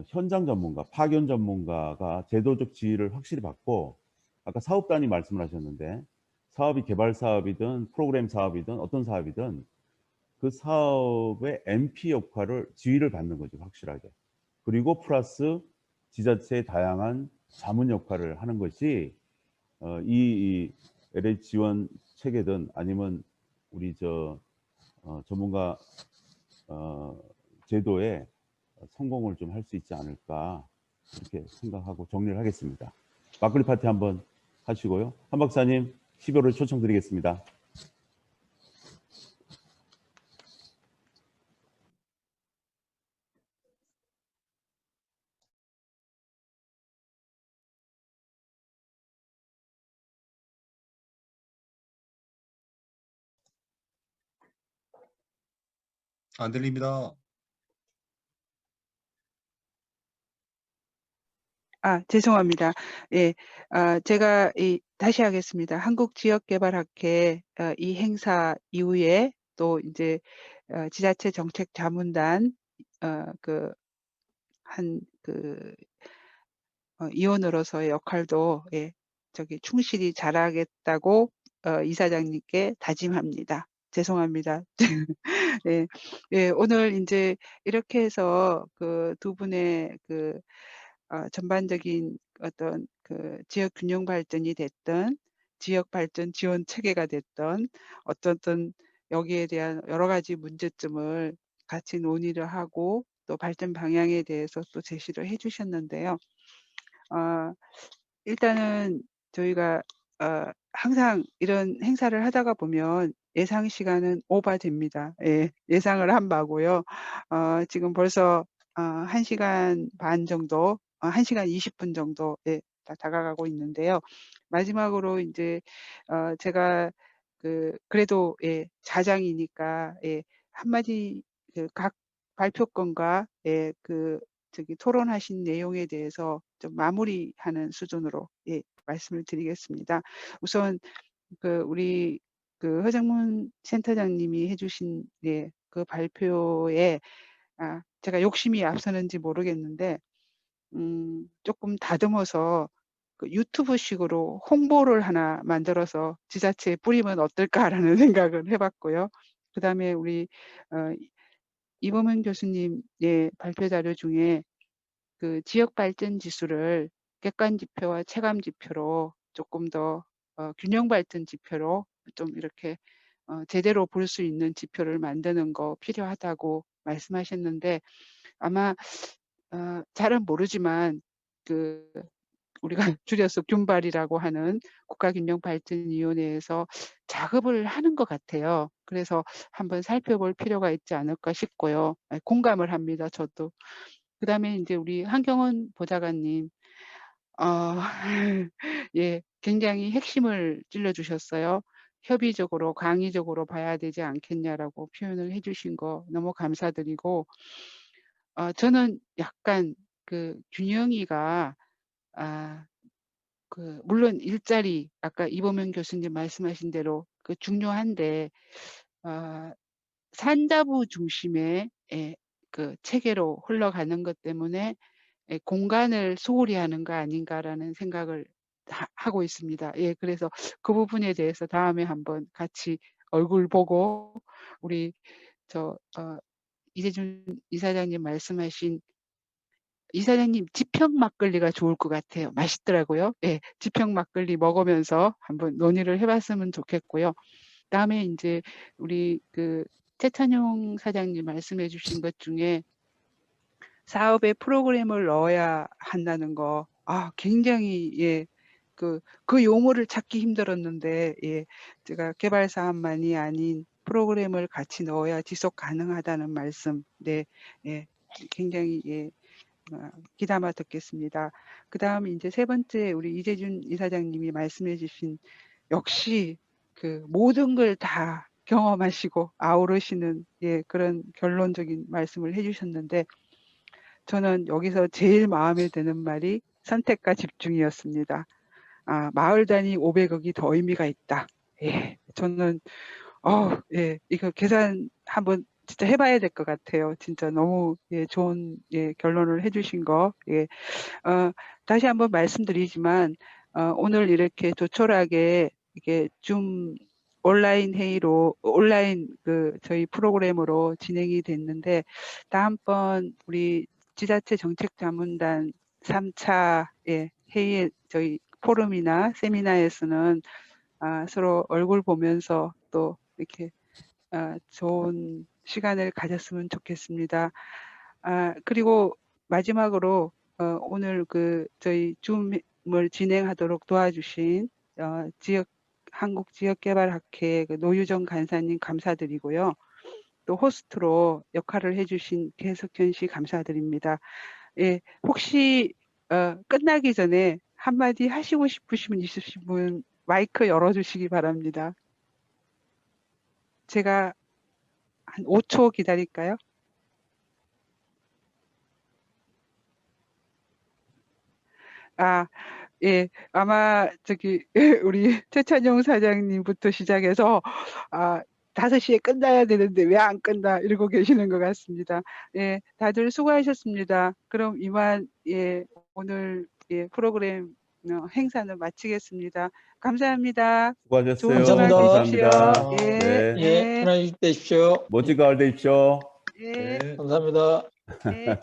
현장 전문가, 파견 전문가가 제도적 지위를 확실히 받고 아까 사업 단위 말씀을 하셨는데 사업이 개발 사업이든 프로그램 사업이든 어떤 사업이든 그 사업의 MP 역할을 지휘를 받는 거죠, 확실하게. 그리고 플러스 지자체의 다양한 자문 역할을 하는 것이 이 LH 지원 체계든 아니면 우리 전문가 제도의 성공을 좀 할 수 있지 않을까 이렇게 생각하고 정리를 하겠습니다. 막걸리 파티 한번 하시고요. 한 박사님 12월을 초청드리겠습니다. 안 들립니다. 죄송합니다. 예, 제가 다시 하겠습니다. 한국지역개발학회 이 행사 이후에 또 이제 지자체 정책 자문단 위원으로서의 역할도 충실히 잘하겠다고 이사장님께 다짐합니다. 죄송합니다. 예, 예, 오늘 이제 이렇게 해서 그 두 분의 전반적인 어떤 지역 균형 발전이 됐든 지역 발전 지원 체계가 됐든 어떤 여기에 대한 여러 가지 문제점을 같이 논의를 하고 또 발전 방향에 대해서 또 제시를 해주셨는데요. 일단은 저희가 항상 이런 행사를 하다가 보면 예상 시간은 오버됩니다. 예, 예상을 한 바고요. 지금 벌써 1시간 반 정도, 1시간 20분 정도에 다가가고 있는데요. 마지막으로 이제 제가 그래도 자장이니까 한마디 각 발표권과 토론하신 내용에 대해서 좀 마무리하는 수준으로 말씀을 드리겠습니다. 우선 우리 허정문 센터장님이 해주신 그 발표에 제가 욕심이 앞서는지 모르겠는데 조금 다듬어서 유튜브식으로 홍보를 하나 만들어서 지자체에 뿌리면 어떨까라는 생각을 해봤고요. 그다음에 우리 이범은 교수님의 발표 자료 중에 지역 발전 지수를 객관 지표와 체감 지표로 조금 더 균형 발전 지표로 좀 이렇게 제대로 볼 수 있는 지표를 만드는 거 필요하다고 말씀하셨는데 아마 잘은 모르지만 우리가 줄여서 균발이라고 하는 국가균형발전위원회에서 작업을 하는 것 같아요. 그래서 한번 살펴볼 필요가 있지 않을까 싶고요. 공감을 합니다, 저도. 그다음에 이제 우리 한경원 보좌관님, 예, 굉장히 핵심을 찔러주셨어요. 협의적으로, 강의적으로 봐야 되지 않겠냐라고 표현을 해주신 거 너무 감사드리고, 저는 약간 그 균형이가 물론 일자리 아까 이범현 교수님 말씀하신 대로 그 중요한데 산자부 중심의 그 체계로 흘러가는 것 때문에 공간을 소홀히 하는 거 아닌가라는 생각을 하고 있습니다. 예, 그래서 그 부분에 대해서 다음에 한번 같이 얼굴 보고 우리 이재준 이사장님 말씀하신 이사장님 지평 막걸리가 좋을 것 같아요. 맛있더라고요. 예, 지평 막걸리 먹으면서 한번 논의를 해봤으면 좋겠고요. 다음에 이제 우리 그 최찬용 사장님 말씀해 주신 것 중에 사업에 프로그램을 넣어야 한다는 거, 굉장히, 예, 그 용어를 찾기 힘들었는데, 예, 제가 개발 사업만이 아닌 프로그램을 같이 넣어야 지속 가능하다는 말씀, 네, 예, 굉장히, 예, 귀담아 듣겠습니다. 그 다음 이제 세 번째 우리 이재준 이사장님이 말씀해 주신 역시 그 모든 걸 다 경험하시고 아우르시는 예, 그런 결론적인 말씀을 해주셨는데 저는 여기서 제일 마음에 드는 말이 선택과 집중이었습니다. 마을 단위 500억이 더 의미가 있다. 예, 저는 예, 이거 계산 한번 진짜 해봐야 될 것 같아요. 진짜 너무 예, 좋은 예, 결론을 해주신 거. 예, 다시 한번 말씀드리지만 오늘 이렇게 조촐하게 이게 좀 온라인 회의로 온라인 그 저희 프로그램으로 진행이 됐는데 다음번 우리 지자체 정책자문단 3차 예, 회의에 저희 포럼이나 세미나에서는 서로 얼굴 보면서 또 이렇게 좋은 시간을 가졌으면 좋겠습니다. 그리고 마지막으로 오늘 그 저희 줌을 진행하도록 도와주신 한국지역개발학회 그 노유정 간사님 감사드리고요. 또 호스트로 역할을 해주신 계석현 씨 감사드립니다. 예, 혹시 끝나기 전에 한마디 하시고 싶으신 분 있으시면 마이크 열어주시기 바랍니다. 제가 한 5초 기다릴까요? 예, 아마 저기 우리 최찬용 사장님부터 시작해서 5시에 끝나야 되는데 왜 안 끝나 이러고 계시는 것 같습니다. 예, 다들 수고하셨습니다. 그럼 이만 예, 오늘 예, 프로그램 행사는 마치겠습니다. 감사합니다. 수고하셨어요. 좋은 주말 되십시오. 감사합니다. 예, 네. 예, 편안히 되십시오. 멋진 가을 되십시오. 예, 네. 감사합니다. 예.